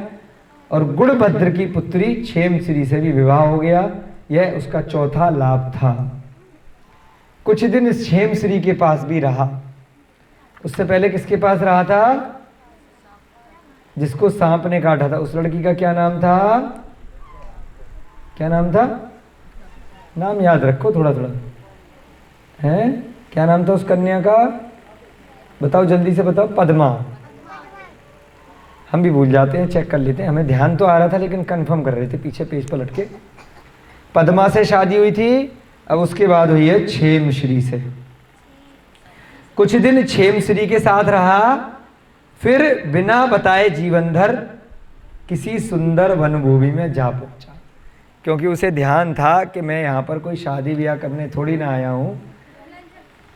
और गुणभद्र की पुत्री क्षेम श्री से भी विवाह हो गया। यह उसका चौथा लाभ था। कुछ दिन इस क्षेम श्री के पास भी रहा। उससे पहले किसके पास रहा था? जिसको सांप ने काटा था। उस लड़की का क्या नाम था? क्या नाम था? नाम याद रखो थोड़ा थोड़ा, है? क्या नाम था उस कन्या का? बताओ जल्दी से बताओ। पद्मा। हम भी भूल जाते हैं, चेक कर लेते हैं। हमें ध्यान तो आ रहा था लेकिन कंफर्म कर रहे थे पीछे पेज पर लटके। पद्मा से शादी हुई थी, अब उसके बाद हुई है क्षेम श्री से। कुछ दिन क्षेम श्री के साथ रहा, फिर बिना बताए जीवनधर किसी सुंदर वनभूमि में जा पहुंचा। क्योंकि उसे ध्यान था कि मैं यहाँ पर कोई शादी ब्याह करने थोड़ी ना आया हूँ,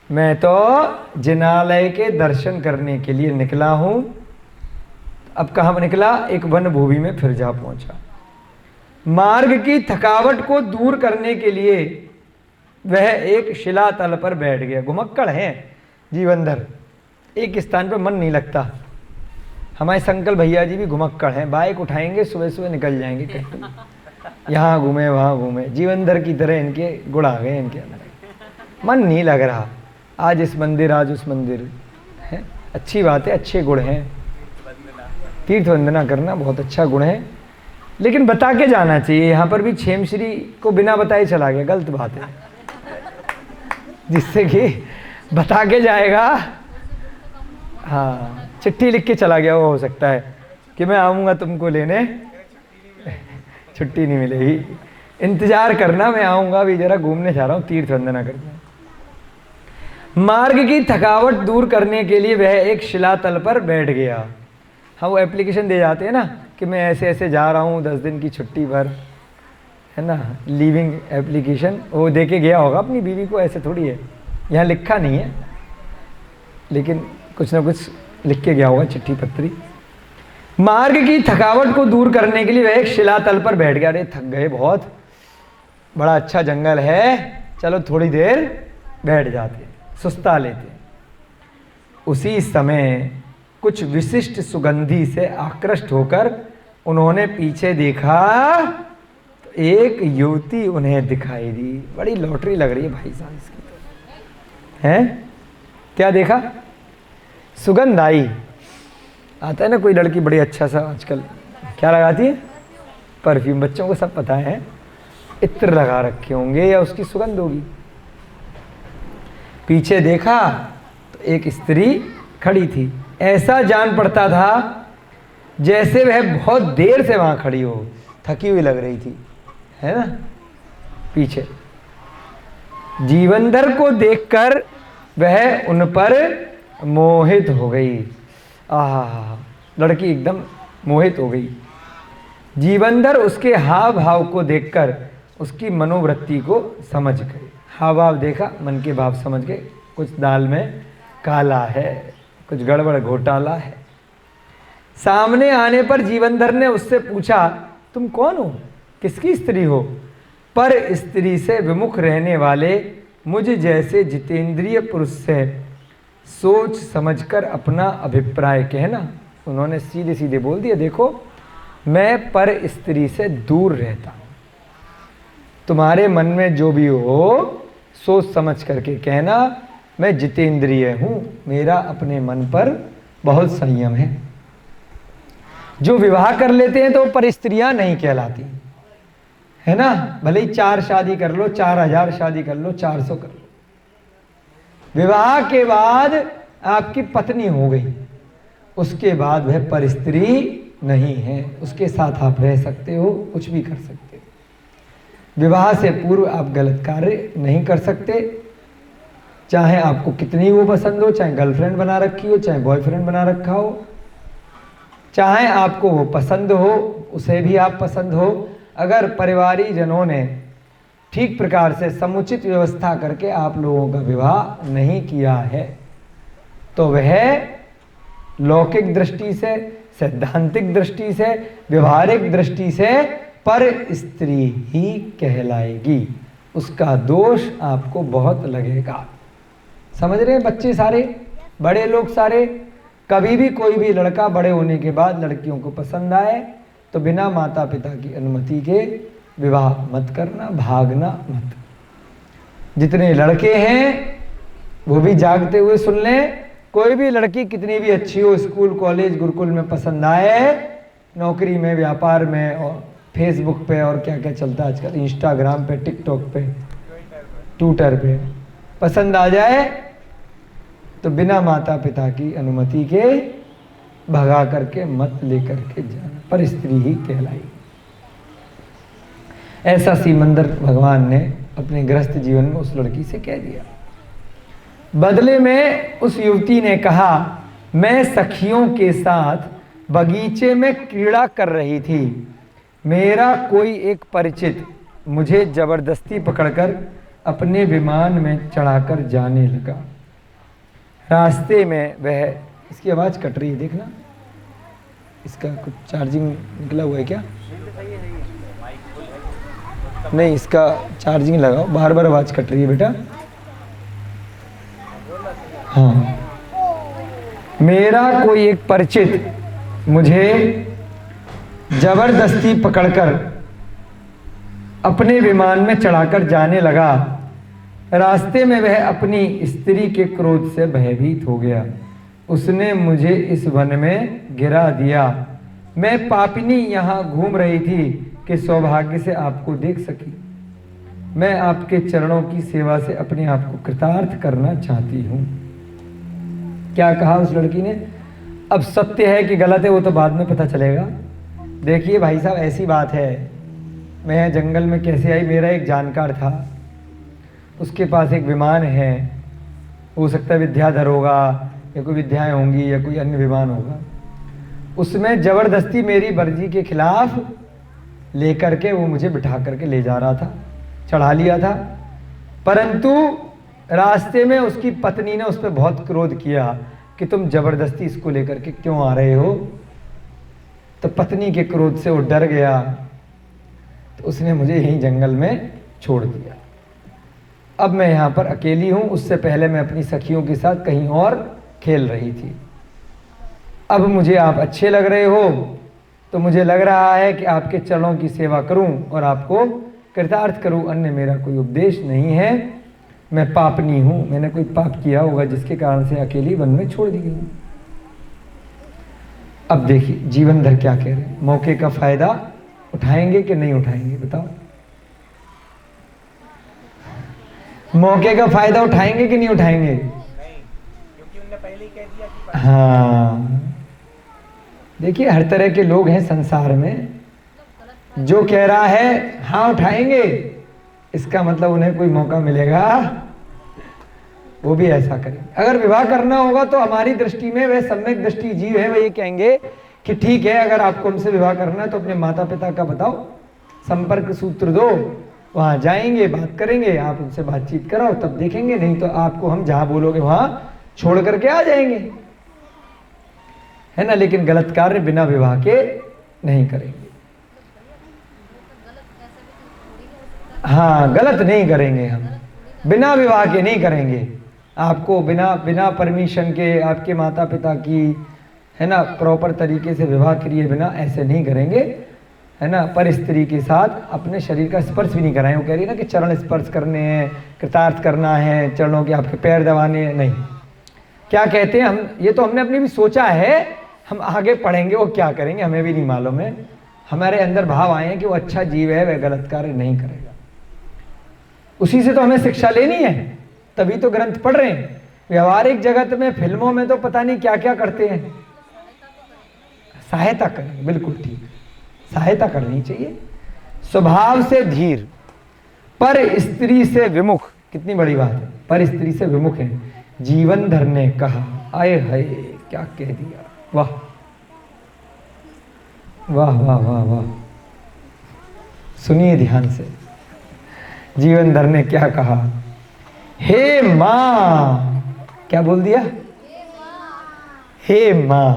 मैं तो जिनालय के दर्शन करने के लिए निकला हूँ। अब कहाँ निकला? एक वनभूमि में फिर जा पहुंचा। मार्ग की थकावट को दूर करने के लिए वह एक शिलातल पर बैठ गया। घुमक्कड़ है जीवनधर, एक स्थान पर मन नहीं लगता, हमारे संकल भैया जी भी घुमक्कड़ हैं, बाइक उठाएंगे सुबह सुबह निकल जाएंगे कहीं, यहाँ घूमे वहाँ घूमे, जीवन भर की तरह इनके गुण आ गए इनके अंदर। मन नहीं लग रहा, आज इस मंदिर आज उस मंदिर है, अच्छी बात है, अच्छे गुण हैं, तीर्थ वंदना करना बहुत अच्छा गुण है, लेकिन बता के जाना चाहिए। यहाँ पर भी क्षेमश्री को बिना बताए चला गया, गलत बात है, जिससे कि बता के जाएगा, हाँ चिट्ठी लिख के चला गया, वो हो सकता है कि मैं आऊँगा तुमको लेने, छुट्टी नहीं मिलेगी, इंतजार करना, मैं आऊँगा, अभी जरा घूमने जा रहा हूँ, तीर्थ वंदना करना। मार्ग की थकावट दूर करने के लिए वह एक शिलातल पर बैठ गया। हाँ वो एप्लीकेशन दे जाते हैं ना कि मैं ऐसे ऐसे जा रहा हूँ 10 दिन की छुट्टी पर, है ना, लीविंग एप्लीकेशन, वो दे के गया होगा अपनी बीवी को, ऐसे थोड़ी है, यहाँ लिखा नहीं है लेकिन कुछ ना कुछ लिख के गया होगा चिट्ठी पत्री। मार्ग की थकावट को दूर करने के लिए वह एक शिलातल पर बैठ गया। अरे थक गए बहुत, बड़ा अच्छा जंगल है, चलो थोड़ी देर बैठ जाते, सुस्ता लेते। उसी समय कुछ विशिष्ट सुगंधी से आकृष्ट होकर उन्होंने पीछे देखा तो एक युवती उन्हें दिखाई दी। बड़ी लॉटरी लग रही है भाई साहब इसकी तो, हैं क्या देखा, सुगंध आई, आता है ना कोई लड़की बड़ी अच्छा सा आजकल क्या लगाती है, परफ्यूम, बच्चों को सब पता है, इत्र लगा रखे होंगे या उसकी सुगंध होगी। पीछे देखा तो एक स्त्री खड़ी थी, ऐसा जान पड़ता था जैसे वह बहुत देर से वहां खड़ी हो, थकी हुई लग रही थी, है ना। पीछे जीवनधर को देखकर वह उन पर मोहित हो गई। आहा, लड़की एकदम मोहित हो गई। जीवनधर उसके हाव भाव को देखकर उसकी मनोवृत्ति को समझ गए। हाव भाव देखा, मन के भाव समझ गए, कुछ दाल में काला है, कुछ गड़बड़ घोटाला है। सामने आने पर जीवनधर ने उससे पूछा, तुम कौन हो, किसकी स्त्री हो। पर स्त्री से विमुख रहने वाले मुझ जैसे जितेंद्रिय पुरुष से सोच समझकर अपना अभिप्राय कहना। उन्होंने सीधे सीधे बोल दिया, देखो मैं पर स्त्री से दूर रहता हूँ, तुम्हारे मन में जो भी हो सोच समझ करके कहना, मैं जितेंद्रिय हूँ, मेरा अपने मन पर बहुत संयम है। जो विवाह कर लेते हैं तो पर स्त्रियाँ नहीं कहलाती, है ना, भले ही 4 शादी कर लो, 4000 शादी कर लो, 400 कर लो, विवाह के बाद आपकी पत्नी हो गई, उसके बाद वह पर स्त्री नहीं है, उसके साथ आप रह सकते हो, कुछ भी कर सकते हो। विवाह से पूर्व आप गलत कार्य नहीं कर सकते, चाहे आपको कितनी वो पसंद हो, चाहे गर्लफ्रेंड बना रखी हो, चाहे बॉयफ्रेंड बना रखा हो, चाहे आपको वो पसंद हो, उसे भी आप पसंद हो, अगर परिवारी जनों ने ठीक प्रकार से समुचित व्यवस्था करके आप लोगों का विवाह नहीं किया है तो वह लौकिक दृष्टि से, सैद्धांतिक दृष्टि से, व्यवहारिक दृष्टि से पर स्त्री ही कहलाएगी। उसका दोष आपको बहुत लगेगा। समझ रहे हैं बच्चे सारे, बड़े लोग सारे। कभी भी कोई भी लड़का बड़े होने के बाद लड़कियों को पसंद आए तो बिना माता पिता की अनुमति के विवाह मत करना, भागना मत। जितने लड़के हैं वो भी जागते हुए सुन लें, कोई भी लड़की कितनी भी अच्छी हो, स्कूल कॉलेज गुरुकुल में पसंद आए, नौकरी में, व्यापार में, और फेसबुक पे और क्या क्या चलता है आजकल, इंस्टाग्राम पे, टिकटॉक पे, ट्विटर पे, पसंद आ जाए तो बिना माता पिता की अनुमति के भगा करके मत लेकर के जाना, पर स्त्री ही कहलाई। ऐसा सिमंदर भगवान ने अपने गृहस्थ जीवन में उस लड़की से कह दिया। बदले में उस युवती ने कहा, मैं सखियों के साथ बगीचे में क्रीड़ा कर रही थी, मेरा कोई एक परिचित मुझे जबरदस्ती पकड़कर अपने विमान में चढ़ाकर जाने लगा। रास्ते में वह, इसकी आवाज़ कट रही है देखना, इसका कुछ चार्जिंग निकला हुआ है क्या? नहीं, इसका चार्जिंग लगाओ, बार बार आवाज़ कट रही है बेटा। हाँ, मेरा कोई एक परिचित मुझे जबरदस्ती पकड़कर अपने विमान में चढ़ाकर जाने लगा। रास्ते में वह अपनी स्त्री के क्रोध से भयभीत हो गया। उसने मुझे इस वन में गिरा दिया। मैं पापिनी यहाँ घूम रही थी कि सौभाग्य से आपको देख सकी। मैं आपके चरणों की सेवा से अपने आप को कृतार्थ करना चाहती हूँ। क्या कहा उस लड़की ने? अब सत्य है कि गलत है वो तो बाद में पता चलेगा। देखिए भाई साहब, ऐसी बात है, मैं जंगल में कैसे आई, मेरा एक जानकार था, उसके पास एक विमान है, हो सकता है विद्याधर होगा या कोई विद्याएं होंगी या कोई अन्य विमान होगा। उसमें ज़बरदस्ती मेरी मर्जी के खिलाफ लेकर के वो मुझे बिठा करके ले जा रहा था, चढ़ा लिया था। परंतु रास्ते में उसकी पत्नी ने उस पर बहुत क्रोध किया कि तुम ज़बरदस्ती इसको लेकर के क्यों आ रहे हो। तो पत्नी के क्रोध से वो डर गया, तो उसने मुझे यहीं जंगल में छोड़ दिया। अब मैं यहाँ पर अकेली हूँ, उससे पहले मैं अपनी सखियों के साथ कहीं और खेल रही थी। अब मुझे आप अच्छे लग रहे हो, तो मुझे लग रहा है कि आपके चरणों की सेवा करूं और आपको कृतार्थ करूं, अन्य मेरा कोई उपदेश नहीं है। मैं पापनी हूं, मैंने कोई पाप किया होगा जिसके कारण से अकेली वन में छोड़ दी गई हूं। अब देखिए जीवनधर क्या कह रहे हैं, मौके का फायदा उठाएंगे कि नहीं उठाएंगे बताओ? मौके का फायदा उठाएंगे कि नहीं उठाएंगे? नहीं, क्योंकि उनने पहले ही कह दिया कि हाँ, देखिए हर तरह के लोग हैं संसार में। जो कह रहा है हाँ उठाएंगे, इसका मतलब उन्हें कोई मौका मिलेगा वो भी ऐसा करेंगे। अगर विवाह करना होगा तो हमारी दृष्टि में वह सम्यक दृष्टि जीव है, वह ये कहेंगे कि ठीक है, अगर आपको हमसे विवाह करना है तो अपने माता पिता का बताओ, संपर्क सूत्र दो, वहां जाएंगे, बात करेंगे, आप उनसे बातचीत कराओ, तब देखेंगे। नहीं तो आपको हम जहां बोलोगे वहां छोड़ करके आ जाएंगे, है ना। लेकिन गलत कार्य बिना विवाह के नहीं करेंगे। हाँ, गलत नहीं करेंगे, हम बिना विवाह के नहीं करेंगे। आपको बिना परमिशन के, आपके माता पिता की, है ना, प्रॉपर तरीके से विवाह किए बिना ऐसे नहीं करेंगे, है ना। पर स्त्री के साथ अपने शरीर का स्पर्श भी नहीं कराएं। वो कह रही है ना कि चरण स्पर्श करने हैं, कृतार्थ करना है, चरणों के आपके पैर दबाने हैं, नहीं। क्या कहते हैं हम, ये तो हमने अपनी भी सोचा है, हम आगे पढ़ेंगे वो क्या करेंगे हमें भी नहीं मालूम है। हमारे अंदर भाव आए हैं कि वो अच्छा जीव है, वह गलत कार्य नहीं करेगा। उसी से तो हमें शिक्षा लेनी है, तभी तो ग्रंथ पढ़ रहे हैं। व्यवहारिक जगत में, फिल्मों में तो पता नहीं क्या क्या करते हैं। सहायता करें, बिल्कुल ठीक, सहायता करनी चाहिए। स्वभाव से धीर, पर स्त्री से विमुख, कितनी बड़ी बात है, पर स्त्री से विमुख है। जीवनधर ने कहा, आए हाय क्या कह दिया, वाह वाह वाह वाह वाह। सुनिए ध्यान से, जीवनधर ने क्या कहा, हे मां, क्या बोल दिया, हे मां,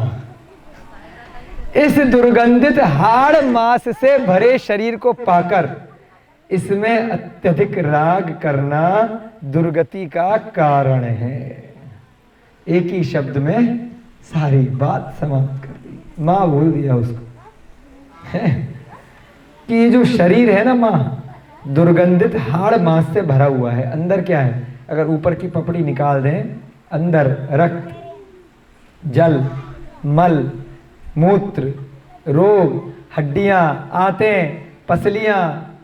इस दुर्गंधित हाड़ मांस से भरे शरीर को पाकर इसमें अत्यधिक राग करना दुर्गति का कारण है। एक ही शब्द में सारी बात समाप्त कर दी। मां बोल दिया उसको कि ये जो शरीर है ना मां, दुर्गंधित हाड़ मांस से भरा हुआ है। अंदर क्या है, अगर ऊपर की पपड़ी निकाल दें, अंदर रक्त, जल, मल, मूत्र, रोग, हड्डियां, आंतें, पसलियां,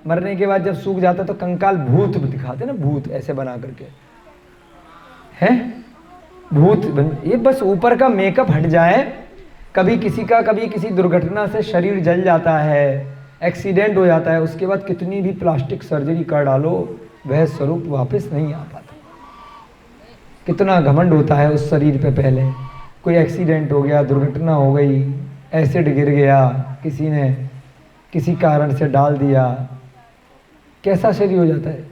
मरने के बाद जब सूख जाता तो कंकाल भूत दिखाते ना, भूत ऐसे बना करके, हैं भूत ये बस ऊपर का मेकअप हट जाए। कभी किसी दुर्घटना से शरीर जल जाता है, एक्सीडेंट हो जाता है, उसके बाद कितनी भी प्लास्टिक सर्जरी कर डालो, वह स्वरूप वापस नहीं आ पाता। कितना घमंड होता है उस शरीर पे। पहले कोई एक्सीडेंट हो गया, दुर्घटना हो गई, एसिड गिर गया, किसी ने किसी कारण से डाल दिया, कैसा शरीर हो जाता है,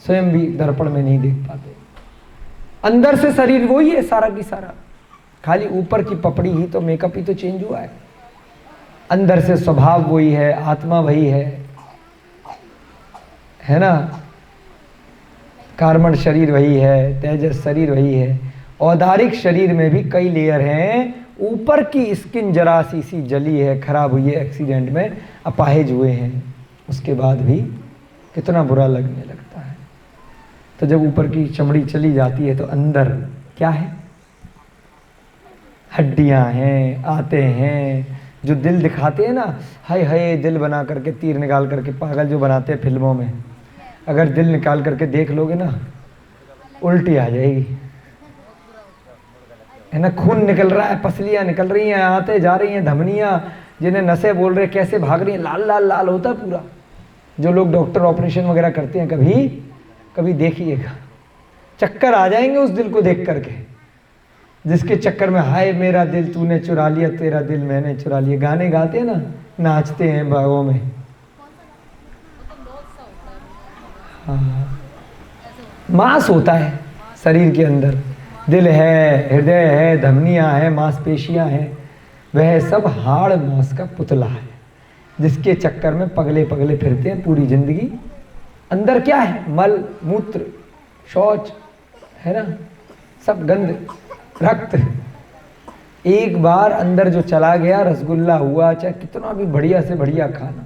स्वयं भी दर्पण में नहीं देख पाते। अंदर से शरीर वही है सारा की सारा, खाली ऊपर की पपड़ी ही तो, मेकअप ही तो चेंज हुआ है। अंदर से स्वभाव वही है, आत्मा वही है ना। कार्बन शरीर वही है, तेजस शरीर वही है। औदारिक शरीर में भी कई लेयर हैं, ऊपर की स्किन जरा सी जली है, खराब हुई है, एक्सीडेंट में अपाहिज हुए हैं, उसके बाद भी कितना बुरा लगने लगता है। तो जब ऊपर की चमड़ी चली जाती है तो अंदर क्या है? हड्डियां हैं, आते हैं, जो दिल दिखाते हैं ना, हाय हाय दिल बना करके, तीर निकाल करके, पागल जो बनाते हैं फिल्मों में, अगर दिल निकाल करके देख लोगे ना उल्टी आ जाएगी, है ना। खून निकल रहा है, पसलियां निकल रही हैं, आते जा रही हैं, धमनियां जिन्हें नसें बोल रहे कैसे भाग रही हैं, लाल लाल लाल होता है पूरा। जो लोग डॉक्टर ऑपरेशन वगैरह करते हैं कभी कभी देखिएगा, चक्कर आ जाएंगे उस दिल को देख करके, जिसके चक्कर में हाय मेरा दिल तूने चुरा लिया, तेरा दिल मैंने चुरा लिया, गाने गाते हैं ना, नाचते हैं बागों में। हाँ, मांस होता है शरीर के अंदर, दिल है, हृदय है, धमनियां हैं, मांसपेशियां हैं, वह सब हाड़ मांस का पुतला है, जिसके चक्कर में पगले पगले फिरते हैं पूरी जिंदगी। अंदर क्या है? मल मूत्र शौच, है ना, सब गंद रक्त। एक बार अंदर जो चला गया, रसगुल्ला हुआ, चाहे कितना भी बढ़िया से बढ़िया खाना,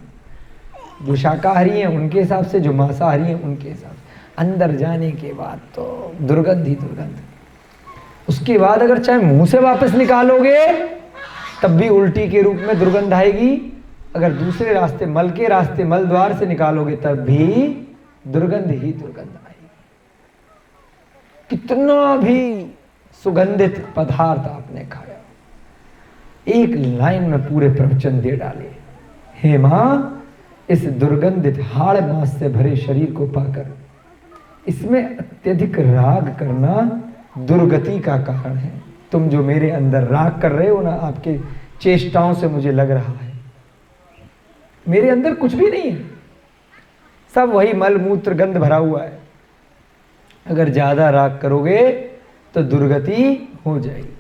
जो शाकाहारी हैं उनके हिसाब से, जो मांसाहारी हैं उनके हिसाब से, अंदर जाने के बाद तो दुर्गंध ही दुर्गंध। उसके बाद अगर चाहे मुंह से वापस निकालोगे तब भी उल्टी के रूप में दुर्गंध आएगी, अगर दूसरे रास्ते, मल के रास्ते, मल द्वार से निकालोगे तब भी दुर्गंध ही दुर्गंध आएगी। कितना भी सुगंधित पदार्थ आपने खाया, एक लाइन में पूरे प्रवचन दे डाले, हे मां इस दुर्गंधित हाड़ मांस से भरे शरीर को पाकर इसमें अत्यधिक राग करना दुर्गति का कारण है। तुम जो मेरे अंदर राग कर रहे हो ना, आपके चेष्टाओं से मुझे लग रहा है मेरे अंदर कुछ भी नहीं है, सब वही मल मूत्र गंध भरा हुआ है। अगर ज्यादा राग करोगे तो दुर्गति हो जाएगी।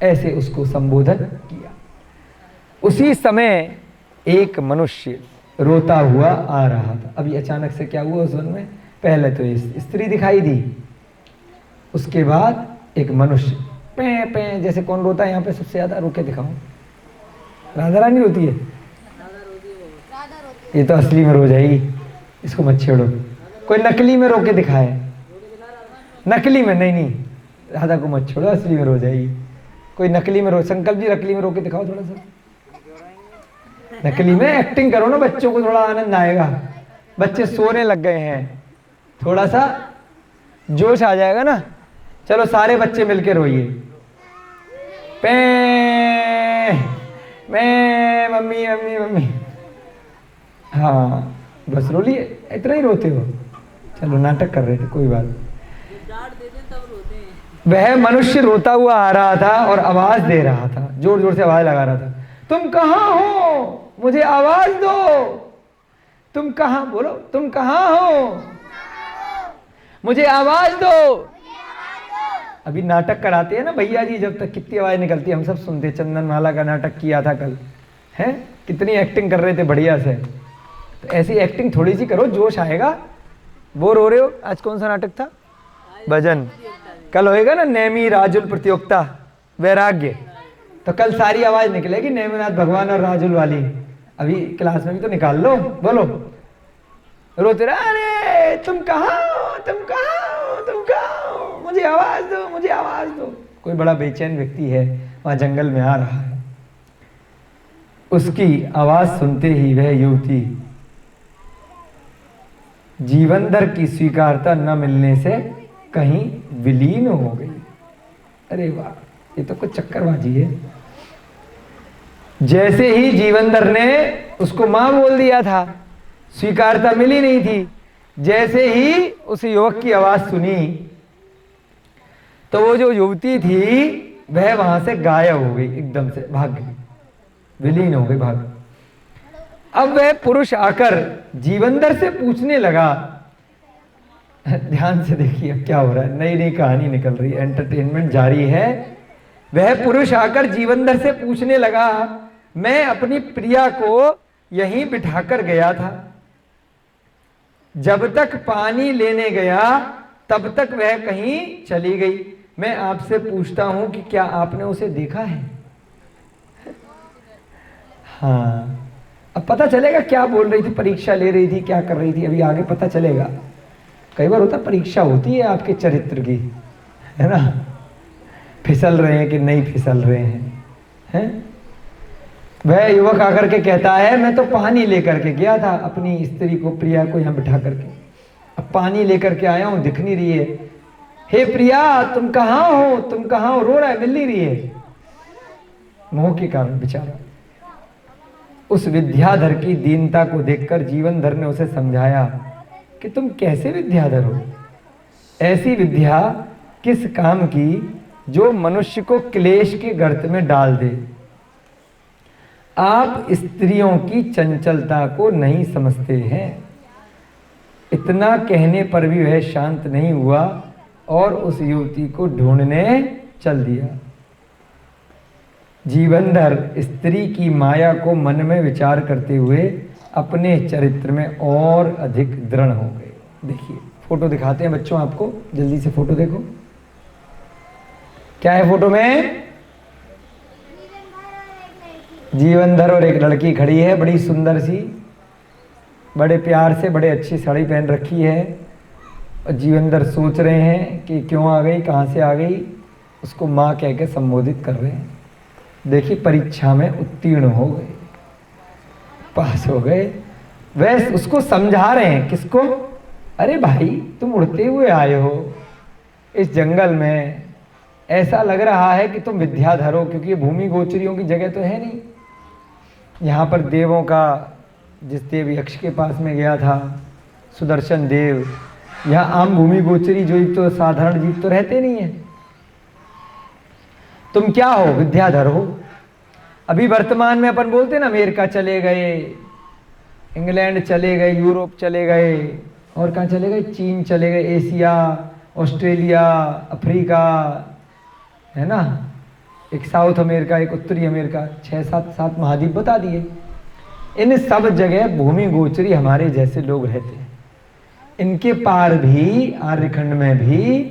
ऐसे उसको संबोधन किया। उसी समय एक मनुष्य रोता हुआ आ रहा था। अभी अचानक से क्या हुआ उस वन में? पहले तो ये स्त्री दिखाई दी, उसके बाद एक मनुष्य पे पे, जैसे कौन रोता है यहाँ पे सबसे ज्यादा? रोके दिखाओ। राधा रानी रोती है, ये तो असली में रो जाएगी, इसको मत छेड़ो। कोई नकली में रोके दिखाए, नकली में नहीं, राधा को मत छोड़ो, असली में रो जाएगी। कोई नकली में रो, संकल्प जी नकली में रोके दिखाओ थोड़ा सा, नकली में एक्टिंग करो ना, बच्चों को थोड़ा आनंद आएगा। बच्चे सोने लग गए हैं, थोड़ा सा जोश आ जाएगा ना। चलो सारे बच्चे मिलके रोइए, पे मैं मम्मी मम्मी मम्मी। हाँ बस रो लिए, इतना ही रोते हो? चलो नाटक कर रहे थे, कोई बात। वह मनुष्य रोता हुआ आ रहा था और आवाज दे रहा था, जोर जोर से आवाज लगा रहा था, तुम कहाँ हो, मुझे आवाज दो। तुम कहाँ, बोलो तुम कहाँ हो, मुझे आवाज दो। अभी नाटक कराते हैं ना भैया जी, जब तक कितनी आवाज निकलती है हम सब सुनते। चंदन माला का नाटक किया था कल, है कितनी एक्टिंग कर रहे थे बढ़िया से। तो ऐसी एक्टिंग थोड़ी सी करो, जोश आएगा। बोर हो रहे हो? आज कौन सा नाटक था? भजन। कल होएगा ना नेमी राजुल प्रतियोगिता, वैराग्य। तो कल सारी आवाज निकलेगी नेमिनाथ भगवान और राजुल वाली। अभी क्लास में भी तो निकाल लो, बोलो। रोते रहे, अरे तुम कहाँ हो, तुम कहाँ हो, तुम कहाँ हो, मुझे आवाज दो, मुझे आवाज दो। कोई बड़ा बेचैन व्यक्ति है वहां जंगल में आ रहा है। उसकी आवाज सुनते ही वह युवती जीवनभर की स्वीकारता न मिलने से कहीं विलीन हो गई। अरे वाह, ये तो कुछ चक्करबाजी है। जैसे ही जीवनधर ने उसको मां बोल दिया था, स्वीकारता मिली नहीं थी। जैसे ही उस युवक की आवाज सुनी तो वो जो युवती थी वह वहां से गायब हो गई, एकदम से भाग गई, विलीन हो गई, भाग। अब वह पुरुष आकर जीवनधर से पूछने लगा, ध्यान से देखिए अब क्या हो रहा है, नई नई कहानी निकल रही है, एंटरटेनमेंट जारी है। वह पुरुष आकर जीवनधर से पूछने लगा, मैं अपनी प्रिया को यहीं बिठाकर गया था, जब तक पानी लेने गया तब तक वह कहीं चली गई, मैं आपसे पूछता हूं कि क्या आपने उसे देखा है? हाँ, अब पता चलेगा क्या बोल रही थी, परीक्षा ले रही थी, क्या कर रही थी, अभी आगे पता चलेगा। कई बार होता परीक्षा होती है आपके चरित्र की, है ना, फिसल रहे हैं कि नहीं फिसल रहे हैं? वह युवक आकर के कहता है मैं तो पानी लेकर के गया था अपनी स्त्री को, प्रिया को यहाँ बिठा करके, अब पानी लेकर के आया हूं, दिख नहीं रही है। हे प्रिया तुम कहाँ हो, तुम कहाँ हो? रो रहा है, मिल नहीं रही है, मोह के कारण बेचारा। उस विद्याधर की दीनता को देखकर जीवनधर ने उसे समझाया कि तुम कैसे विद्याधर हो, ऐसी विद्या किस काम की जो मनुष्य को क्लेश के गर्त में डाल दे। आप स्त्रियों की चंचलता को नहीं समझते हैं। इतना कहने पर भी वह शांत नहीं हुआ और उस युवती को ढूंढने चल दिया। जीवनधर स्त्री की माया को मन में विचार करते हुए अपने चरित्र में और अधिक दृढ़ हो गए। देखिए फोटो दिखाते हैं बच्चों आपको, जल्दी से फोटो देखो, क्या है फोटो में? जीवनधर और एक लड़की खड़ी है, बड़ी सुंदर सी, बड़े प्यार से, बड़े अच्छी साड़ी पहन रखी है। और जीवनधर सोच रहे हैं कि क्यों आ गई, कहाँ से आ गई, उसको माँ कह के संबोधित कर रहे हैं। देखिए परीक्षा में उत्तीर्ण हो गए, पास हो गए। वह उसको समझा रहे हैं, किसको? अरे भाई तुम उड़ते हुए आए हो इस जंगल में, ऐसा लग रहा है कि तुम विद्याधर हो, क्योंकि ये भूमि गोचरियों की जगह तो है नहीं। यहाँ पर देवों का, जिस देव यक्ष के पास में गया था सुदर्शन देव, यहाँ आम भूमि गोचरी जो तो साधारण जीव तो रहते नहीं है। तुम क्या हो? विद्याधर हो। अभी वर्तमान में अपन बोलते ना अमेरिका चले गए, इंग्लैंड चले गए, यूरोप चले गए, और कहाँ चले गए? चीन चले गए, एशिया, ऑस्ट्रेलिया, अफ्रीका, है ना, एक साउथ अमेरिका, एक उत्तरी अमेरिका, 6-7 महाद्वीप बता दिए। इन सब जगह भूमि गोचरी हमारे जैसे लोग रहते हैं। इनके पार भी, आर्यखंड में भी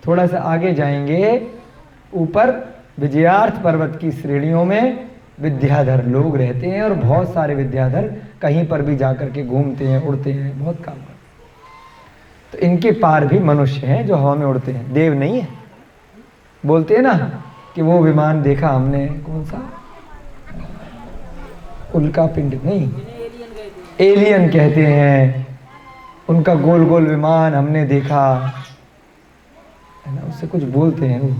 थोड़ा सा आगे जाएंगे, ऊपर विजयार्थ पर्वत की श्रेणियों में विद्याधर लोग रहते हैं। और बहुत सारे विद्याधर कहीं पर भी जाकर के घूमते हैं, उड़ते हैं, बहुत काम करते हैं। तो इनके पार भी मनुष्य हैं जो हवा में उड़ते हैं, देव नहीं है। बोलते हैं ना कि वो विमान देखा हमने, कौन सा, उल्का पिंड नहीं, एलियन कहते हैं, उनका गोल गोल विमान हमने देखा, है ना, उससे कुछ बोलते हैं, वो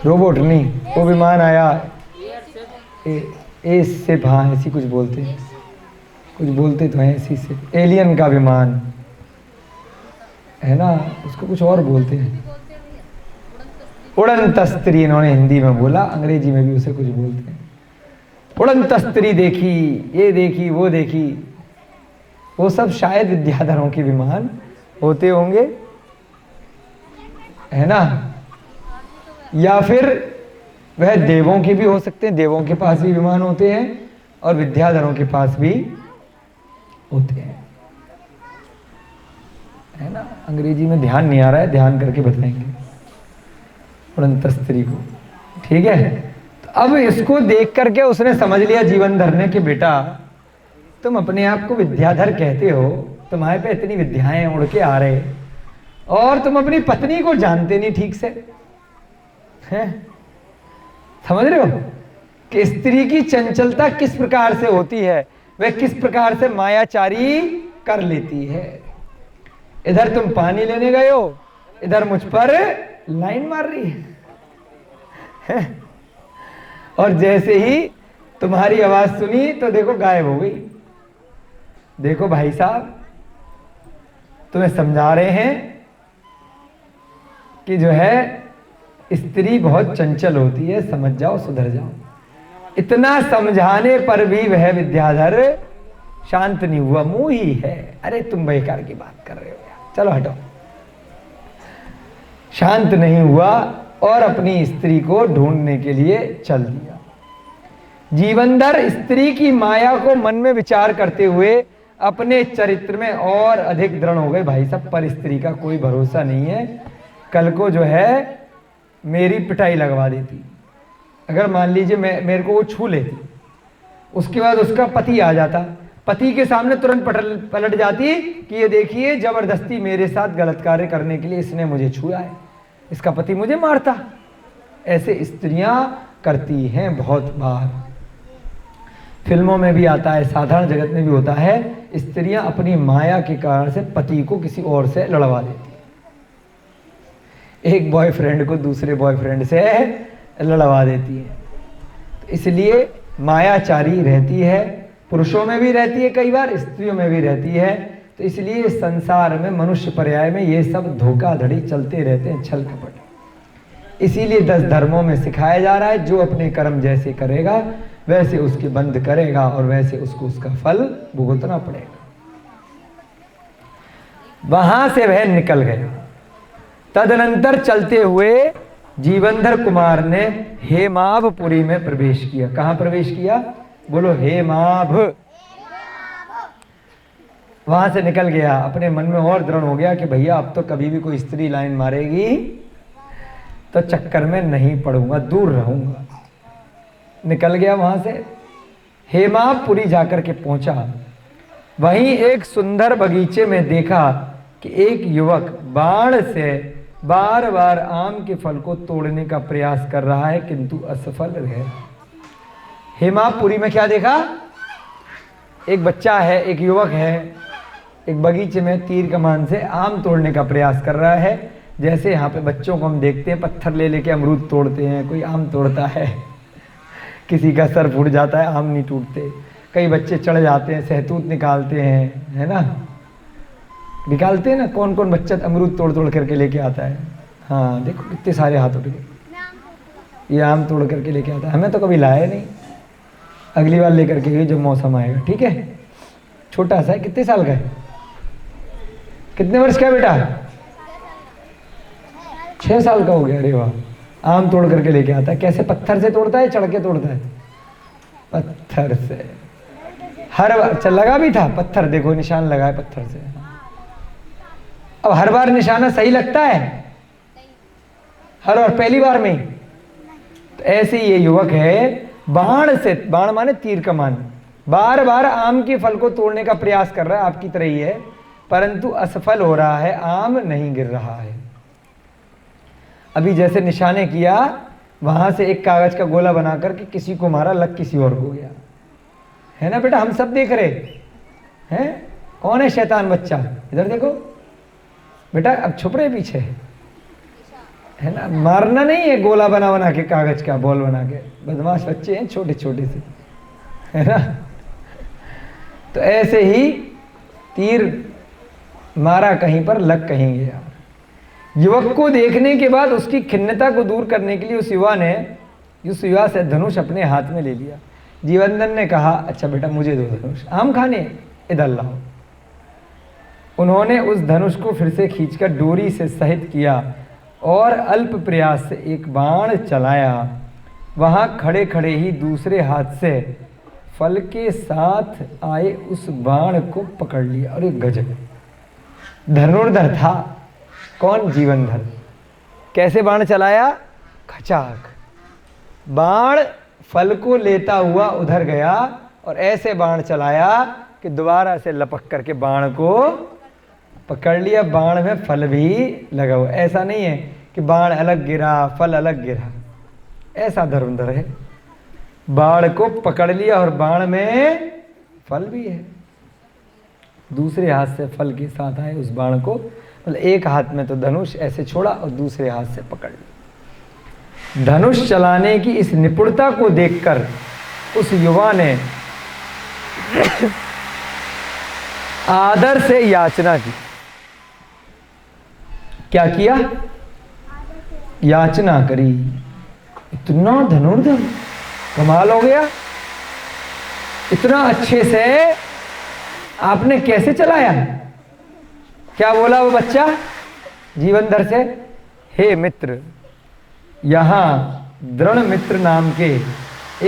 रोबोट नहीं, वो विमान आया से, हाँ ऐसी कुछ बोलते हैं, कुछ बोलते तो हैं ऐसी से, एलियन का विमान है ना, उसको कुछ और बोलते हैं, उड़न तस्त्री इन्होंने हिंदी में बोला, अंग्रेजी में भी उसे कुछ बोलते हैं। उड़न तस्त्री देखी, ये देखी, वो देखी, वो सब शायद विद्याधरों के विमान होते होंगे, है ना, या फिर वह देवों के भी हो सकते हैं, देवों के पास भी विमान होते हैं और विद्याधरों के पास भी होते हैं, है ना। अंग्रेजी में ध्यान नहीं आ रहा है, ध्यान करके बताएंगे उड़नत स्त्री को, ठीक है। तो अब इसको देख करके उसने समझ लिया जीवनधर ने कि बेटा तुम अपने आप को विद्याधर कहते हो, तुम्हारे पे इतनी विद्याएं उड़ के आ रहे, और तुम अपनी पत्नी को जानते नहीं ठीक से, हैं? समझ रहे हो कि स्त्री की चंचलता किस प्रकार से होती है, वह किस प्रकार से मायाचारी कर लेती है। इधर तुम पानी लेने गए हो, इधर मुझ पर लाइन मार रही है, और जैसे ही तुम्हारी आवाज सुनी तो देखो गायब हो गई। देखो भाई साहब, तुम्हें समझा रहे हैं कि जो है स्त्री बहुत चंचल होती है, समझ जाओ, सुधर जाओ। इतना समझाने पर भी वह विद्याधर शांत नहीं हुआ, मुंह ही है, अरे तुम बेकार की बात कर रहे हो यार, चलो हटो। शांत नहीं हुआ और अपनी स्त्री को ढूंढने के लिए चल दिया। जीवनधर स्त्री की माया को मन में विचार करते हुए अपने चरित्र में और अधिक दृढ़ हो गए। भाई साहब, पर स्त्री का कोई भरोसा नहीं है, कल को जो है मेरी पिटाई लगवा देती। अगर मान लीजिए मेरे को वो छू लेती, उसके बाद उसका पति आ जाता, पति के सामने तुरंत पलट जाती कि ये देखिए जबरदस्ती मेरे साथ गलत कार्य करने के लिए इसने मुझे छुआ है, इसका पति मुझे मारता। ऐसे स्त्रियां करती हैं बहुत बार। फिल्मों में भी आता है, साधारण जगत में भी होता है। स्त्रियां अपनी माया के कारण से पति को किसी और से लड़वा देती हैं। एक बॉयफ्रेंड को दूसरे बॉयफ्रेंड से लड़वा देती है। तो इसलिए मायाचारी रहती है, पुरुषों में भी रहती है, कई बार स्त्रियों में भी रहती है। तो इसलिए संसार में मनुष्य पर्याय में ये सब धोखाधड़ी चलते रहते हैं, छल कपट। इसीलिए 10 धर्मों में सिखाया जा रहा है, जो अपने कर्म जैसे करेगा वैसे उसके बंद करेगा और वैसे उसको उसका फल भुगतना पड़ेगा। वहां से वह निकल गया। तदनंतर चलते हुए जीवनधर कुमार ने हेमाभपुरी में प्रवेश किया। कहां प्रवेश किया? बोलो, हेमाभ। वहां से निकल गया, अपने मन में और दृढ़ हो गया कि भैया अब तो कभी भी कोई स्त्री लाइन मारेगी तो चक्कर में नहीं पड़ूंगा, दूर रहूंगा। निकल गया वहां से, हेमाभपुरी जाकर के पहुंचा। वहीं एक सुंदर बगीचे में देखा कि एक युवक बाण से बार बार आम के फल को तोड़ने का प्रयास कर रहा है, किंतु असफल रह। हेमाभपुरी में क्या देखा? एक बच्चा है, एक युवक है, एक बगीचे में तीर कमान से आम तोड़ने का प्रयास कर रहा है। जैसे यहाँ पे बच्चों को हम देखते हैं पत्थर ले लेके अमरूद तोड़ते हैं, कोई आम तोड़ता है, किसी का सर फूट जाता है, आम नहीं टूटते। कई बच्चे चढ़ जाते हैं, सहतूत निकालते हैं, है ना, निकालते हैं ना। कौन कौन बच्चा अमरूद तोड़ तोड़ करके लेके आता है? हाँ, देखो कितने सारे हाथ उठ गए। ये आम तोड़ करके लेके आता है, हमें तो कभी लाया नहीं। अगली बार लेकर के जब मौसम आएगा, ठीक है। छोटा सा है, कितने साल का है, कितने वर्ष का है बेटा? 6 साल का हो गया। अरे वाह, आम तोड़ करके लेके आता है। कैसे? पत्थर से तोड़ता है, चढ़ के तोड़ता है? पत्थर से। हर बार चल लगा भी था पत्थर, देखो निशान लगा है पत्थर से। अब हर बार निशाना सही लगता है? हर और पहली बार में? तो ऐसे ये युवक है, बाण से, बाण माने तीर कमान, बार बार आम के फल को तोड़ने का प्रयास कर रहा है, आपकी तरह ही है, परंतु असफल हो रहा है, आम नहीं गिर रहा है। अभी जैसे निशाने किया, वहां से एक कागज का गोला बना करके किसी को मारा, लग किसी और को गया। है ना बेटा, हम सब देख रहे हैं। कौन है शैतान बच्चा? इधर देखो बेटा, अब छुप रहे पीछे, है ना। मारना नहीं है, गोला बना बना के, कागज का बॉल बना के। बदमाश बच्चे हैं, छोटे छोटे से, है ना। तो ऐसे ही तीर मारा कहीं पर, लग कहीं गया। युवक को देखने के बाद उसकी खिन्नता को दूर करने के लिए उस युवा से धनुष अपने हाथ में ले लिया। जीवनधर ने कहा, अच्छा बेटा मुझे दो धनुष, आम खाने, इधर लाओ। उन्होंने उस धनुष को फिर से खींचकर डोरी से सहित किया और अल्प प्रयास से एक बाण चलाया। वहां खड़े खड़े ही दूसरे हाथ से फल के साथ आए उस बाण को पकड़ लिया। अरे गजब, धनुर्धर था। कौन? जीवनधर। कैसे बाण चलाया? खचाक। बाण फल को लेता हुआ उधर गया और ऐसे बाण चलाया कि दोबारा से लपक करके बाण को पकड़ लिया। बाण में फल भी लगा हुआ। ऐसा नहीं है कि बाण अलग गिरा, फल अलग गिरा, ऐसा धनुर्धर है। बाण को पकड़ लिया और बाण में फल भी है। दूसरे हाथ से फल के साथ आए उस बाण को, मतलब एक हाथ में तो धनुष ऐसे छोड़ा और दूसरे हाथ से पकड़ लिया। धनुष चलाने की इस निपुणता को देखकर उस युवा ने आदर से याचना की। क्या किया? याचना करी। इतना धनुर्धर, कमाल हो गया। इतना अच्छे से आपने कैसे चलाया? क्या बोला वो बच्चा जीवनधर से? हे मित्र, यहाँ दृढ़ मित्र नाम के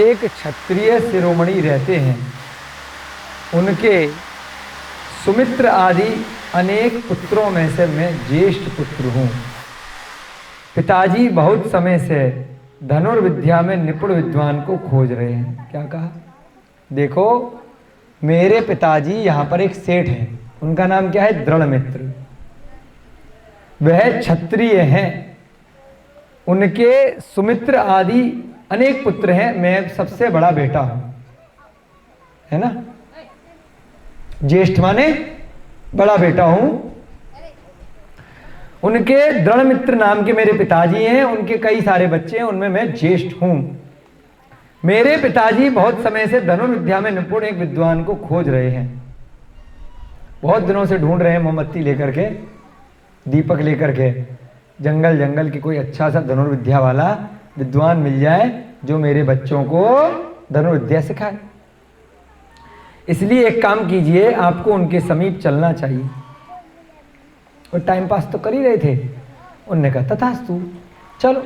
एक क्षत्रिय शिरोमणि रहते हैं। उनके सुमित्र आदि अनेक पुत्रों में से मैं ज्येष्ठ पुत्र हूँ। पिताजी बहुत समय से धनुर्विद्या में निपुण विद्वान को खोज रहे हैं। क्या कहा? देखो, मेरे पिताजी यहाँ पर एक सेठ हैं, उनका नाम क्या है? दृढ़मित्र। वह क्षत्रिय हैं, उनके सुमित्र आदि अनेक पुत्र हैं, मैं सबसे बड़ा बेटा हूं, है ना? ज्येष्ठ माने बड़ा बेटा हूं। उनके दृढ़मित्र नाम के मेरे पिताजी हैं, उनके कई सारे बच्चे हैं, उनमें मैं ज्येष्ठ हूं। मेरे पिताजी बहुत समय से धनुर्विद्या में निपुण एक विद्वान को खोज रहे हैं, बहुत दिनों से ढूंढ रहे हैं, मोमबत्ती लेकर के, दीपक लेकर के, जंगल जंगल की कोई अच्छा सा धनुर्विद्या वाला विद्वान मिल जाए जो मेरे बच्चों को धनुर्विद्या सिखाए। इसलिए एक काम कीजिए, आपको उनके समीप चलना चाहिए। और टाइम पास तो कर ही रहे थे। उनने कहा तथास्तु, चलो।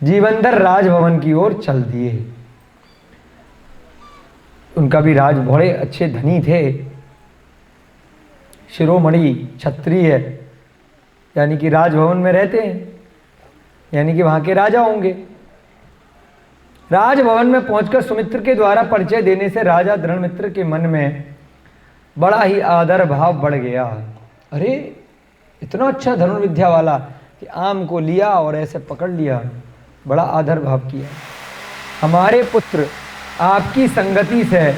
जीवनधर राजभवन की ओर चल दिए। उनका भी राज, बड़े अच्छे धनी थे, शिरोमणि क्षत्रिय, यानी कि राजभवन में रहते हैं, यानी कि वहां के राजा होंगे। राजभवन में पहुंचकर सुमित्र के द्वारा परिचय देने से राजा दृढ़मित्र के मन में बड़ा ही आदर भाव बढ़ गया। अरे, इतना अच्छा धनुर्विद्या वाला कि आम को लिया और ऐसे पकड़ लिया, बड़ा आदर भाव किया। हमारे पुत्र आपकी संगति से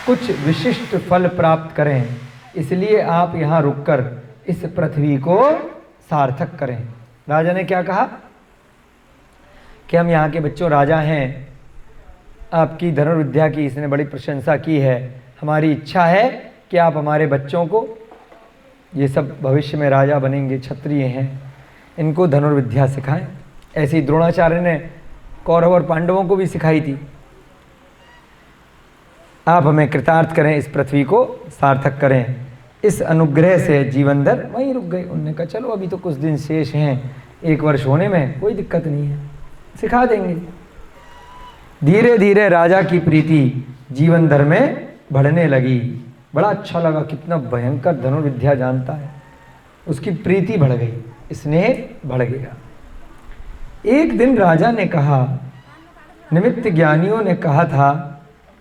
कुछ विशिष्ट फल प्राप्त करें, इसलिए आप यहाँ रुककर इस पृथ्वी को सार्थक करें। राजा ने क्या कहा कि हम यहाँ के बच्चों राजा हैं, आपकी धनुर्विद्या की इसने बड़ी प्रशंसा की है, हमारी इच्छा है कि आप हमारे बच्चों को, ये सब भविष्य में राजा बनेंगे, क्षत्रिय हैं, इनको धनुर्विद्या सिखाएं। ऐसे ही द्रोणाचार्य ने कौरव और पांडवों को भी सिखाई थी। आप हमें कृतार्थ करें, इस पृथ्वी को सार्थक करें। इस अनुग्रह से जीवनधर वहीं रुक गए। उन्होंने कहा चलो अभी तो कुछ दिन शेष हैं, 1 वर्ष होने में, कोई दिक्कत नहीं है, सिखा देंगे। धीरे धीरे राजा की प्रीति जीवनधर में बढ़ने लगी। बड़ा अच्छा लगा, कितना भयंकर धनुर्विद्या जानता है, उसकी प्रीति बढ़ गई, स्नेह बढ़ गया। एक दिन राजा ने कहा, निमित्त ज्ञानियों ने कहा था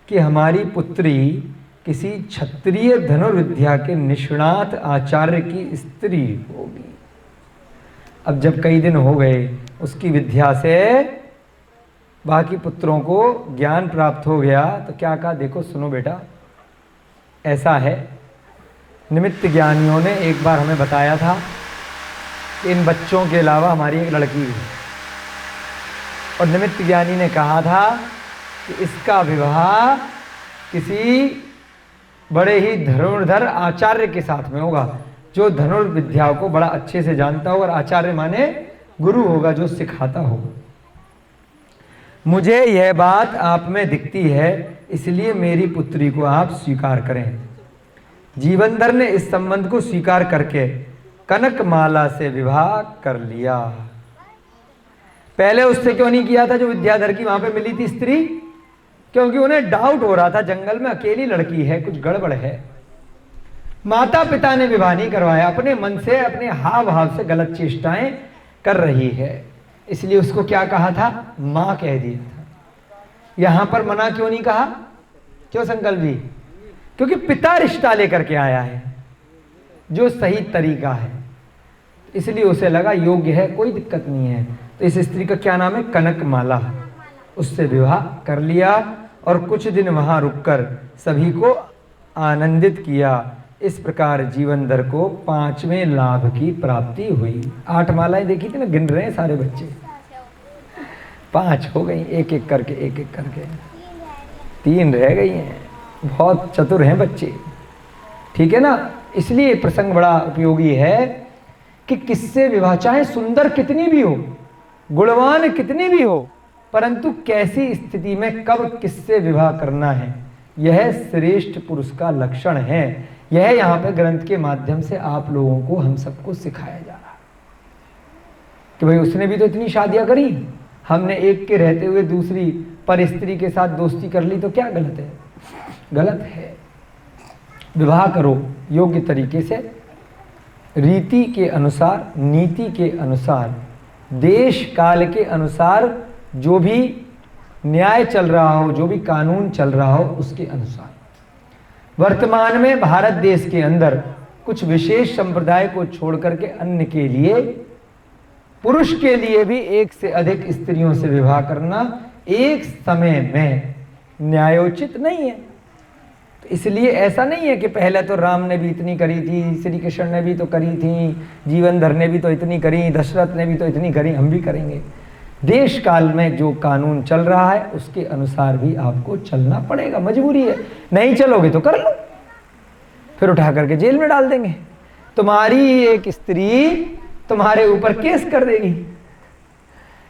कि हमारी पुत्री किसी क्षत्रिय धनुर्विद्या के निष्णात आचार्य की स्त्री होगी। अब जब कई दिन हो गए, उसकी विद्या से बाकी पुत्रों को ज्ञान प्राप्त हो गया, तो क्या कहा, देखो सुनो बेटा, ऐसा है, निमित्त ज्ञानियों ने एक बार हमें बताया था कि इन बच्चों के अलावा हमारी एक लड़की है, और निमित्त ज्ञानी ने कहा था कि इसका विवाह किसी बड़े ही धनुर्धर आचार्य के साथ में होगा, जो धनुर्विद्या को बड़ा अच्छे से जानता होगा, और आचार्य माने गुरु होगा, जो सिखाता होगा। मुझे यह बात आप में दिखती है, इसलिए मेरी पुत्री को आप स्वीकार करें। जीवनधर ने इस संबंध को स्वीकार करके कनकमाला से विवाह कर लिया। पहले उससे क्यों नहीं किया था जो विद्याधर की वहां पे मिली थी स्त्री? क्योंकि उन्हें डाउट हो रहा था, जंगल में अकेली लड़की है, कुछ गड़बड़ है। माता पिता ने विवाह नहीं करवाया, अपने मन से, अपने हाव भाव से गलत चेष्टाएं कर रही है, इसलिए उसको क्या कहा था, मां कह दिया था। यहां पर मना क्यों नहीं कहा? क्यों संकल्प जी? क्योंकि पिता रिश्ता लेकर के आया है जो सही तरीका है, इसलिए उसे लगा योग्य है, कोई दिक्कत नहीं है। तो इस स्त्री का क्या नाम है? कनकमाला। उससे विवाह कर लिया और कुछ दिन वहां रुककर सभी को आनंदित किया। इस प्रकार जीवनधर को 5वें लाभ की प्राप्ति हुई। 8 मालाएं देखी थी ना, गिन रहे हैं सारे बच्चे, 5 हो गई, एक एक करके, एक एक करके 3 रह गई हैं। बहुत चतुर हैं बच्चे, ठीक है ना। इसलिए प्रसंग बड़ा उपयोगी है कि किससे विवाह, चाहे सुंदर कितनी भी हो, गुणवान कितनी भी हो, परंतु कैसी स्थिति में कब किससे विवाह करना है, यह श्रेष्ठ पुरुष का लक्षण है। यह यहाँ पे ग्रंथ के माध्यम से आप लोगों को, हम सबको सिखाया जा रहा है कि भाई उसने भी तो इतनी शादियां करी, हमने एक के रहते हुए दूसरी पर स्त्री के साथ दोस्ती कर ली, तो क्या गलत है? गलत है। विवाह करो योग्य तरीके से, रीति के अनुसार, नीति के अनुसार, देश काल के अनुसार, जो भी न्याय चल रहा हो, जो भी कानून चल रहा हो उसके अनुसार। वर्तमान में भारत देश के अंदर कुछ विशेष संप्रदाय को छोड़ करके अन्य के लिए, पुरुष के लिए भी एक से अधिक स्त्रियों से विवाह करना एक समय में न्यायोचित नहीं है। तो इसलिए ऐसा नहीं है कि पहले तो राम ने भी इतनी करी थी, श्री कृष्ण ने भी तो करी थी, जीवनधर ने भी तो इतनी करी, दशरथ ने भी तो इतनी करी, हम भी करेंगे। देश काल में जो कानून चल रहा है उसके अनुसार भी आपको चलना पड़ेगा, मजबूरी है। नहीं चलोगे तो कर लो, फिर उठा करके जेल में डाल देंगे। तुम्हारी एक स्त्री तुम्हारे ऊपर केस कर देगी,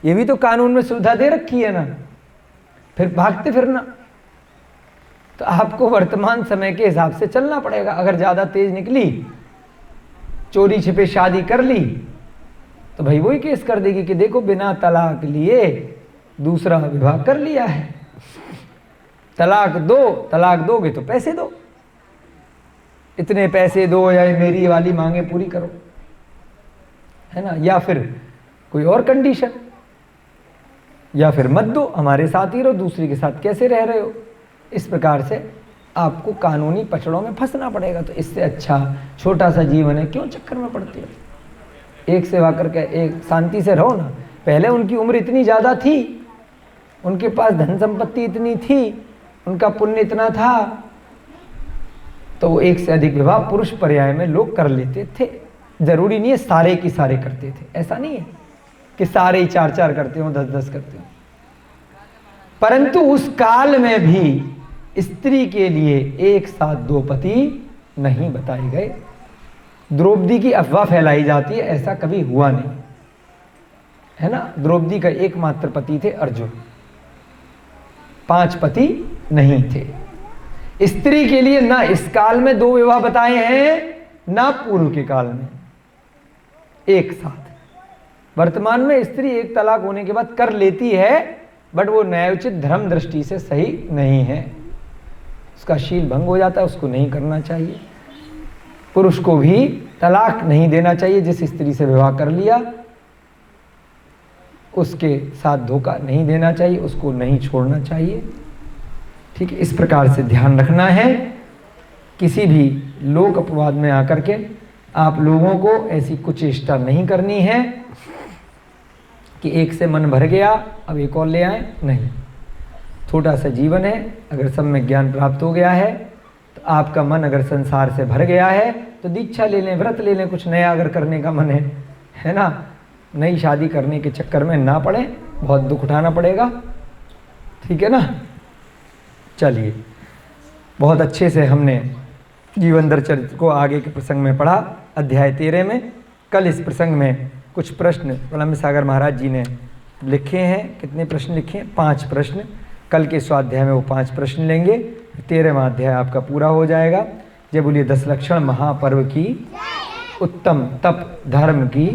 ये भी तो कानून में सुविधा दे रखी है ना, फिर भागते फिरना। तो आपको वर्तमान समय के हिसाब से चलना पड़ेगा। अगर ज्यादा तेज निकली, चोरी छिपे शादी कर ली, तो भाई वही केस कर देगी कि देखो बिना तलाक लिए दूसरा विवाह कर लिया है, तलाक दो, तलाक दोगे तो पैसे दो, इतने पैसे दो या मेरी वाली मांगे पूरी करो, है ना, या फिर कोई और कंडीशन, या फिर मत दो, हमारे साथ ही रहो, दूसरे के साथ कैसे रह रहे हो। इस प्रकार से आपको कानूनी पचड़ों में फंसना पड़ेगा। तो इससे अच्छा छोटा सा जीवन है, क्यों चक्कर में पड़ती हो। एक सेवा करके एक शांति से रहो ना। पहले उनकी उम्र इतनी ज़्यादा थी, उनके पास धन संपत्ति इतनी थी, उनका पुण्य इतना था, तो वो एक से अधिक विवाह पुरुष पर्याय में लोग कर लेते थे। जरूरी नहीं है सारे की सारे करते थे, ऐसा नहीं है कि सारे ही 4-4 करते हो, 10-10 करते हो। परंतु उस काल में भी स्त्री के लिए एक साथ 2 पति नहीं बताए गए। द्रौपदी की अफवाह फैलाई जाती है, ऐसा कभी हुआ नहीं, है ना। द्रौपदी का एकमात्र पति थे अर्जुन, 5 पति नहीं थे। स्त्री के लिए ना इस काल में 2 विवाह बताए हैं, ना पूर्व के काल में एक साथ। वर्तमान में स्त्री एक तलाक होने के बाद कर लेती है, बट वो न्यायोचित धर्म दृष्टि से सही नहीं है, उसका शील भंग हो जाता है, उसको नहीं करना चाहिए। पुरुष को भी तलाक नहीं देना चाहिए, जिस स्त्री से विवाह कर लिया उसके साथ धोखा नहीं देना चाहिए, उसको नहीं छोड़ना चाहिए। ठीक है, इस प्रकार से ध्यान रखना है। किसी भी लोक अपवाद में आकर के आप लोगों को ऐसी कुचेष्टा नहीं करनी है कि एक से मन भर गया अब एक और ले आए, नहीं। छोटा सा जीवन है, अगर सब में ज्ञान प्राप्त हो गया है तो आपका मन अगर संसार से भर गया है तो दीक्षा ले लें, व्रत ले लें, कुछ नया अगर करने का मन है ना। नई शादी करने के चक्कर में ना पड़े, बहुत दुख उठाना पड़ेगा, ठीक है ना। चलिए, बहुत अच्छे से हमने जीवनधर चरित्र को आगे के प्रसंग में पढ़ा, अध्याय 13 में। कल इस प्रसंग में कुछ प्रश्न प्रलम्ब सागर महाराज जी ने लिखे हैं। कितने प्रश्न लिखे हैं? 5 प्रश्न। कल के स्वाध्याय में वो 5 प्रश्न लेंगे, 13वां अध्याय आपका पूरा हो जाएगा। जय बोलिए 10 लक्षण महापर्व की, उत्तम तप धर्म की,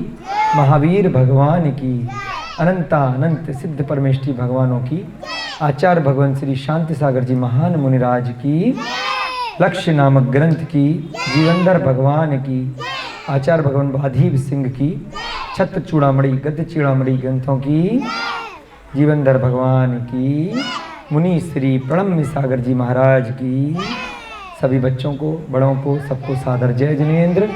महावीर भगवान की, अनंतानंत सिद्ध परमेष्ठी भगवानों की, आचार्य भगवान श्री शांति सागर जी महान मुनिराज की, लक्ष्य नामक ग्रंथ की, जीवनधर भगवान की, आचार्य भगवान बाधीव सिंह की, छत्र चूड़ामणि गद्य चूड़ामणि ग्रंथों की, जीवनधर भगवान की, मुनि श्री प्रणम्य सागर जी महाराज की, सभी बच्चों को, बड़ों को, सबको सादर जय जिनेंद्र।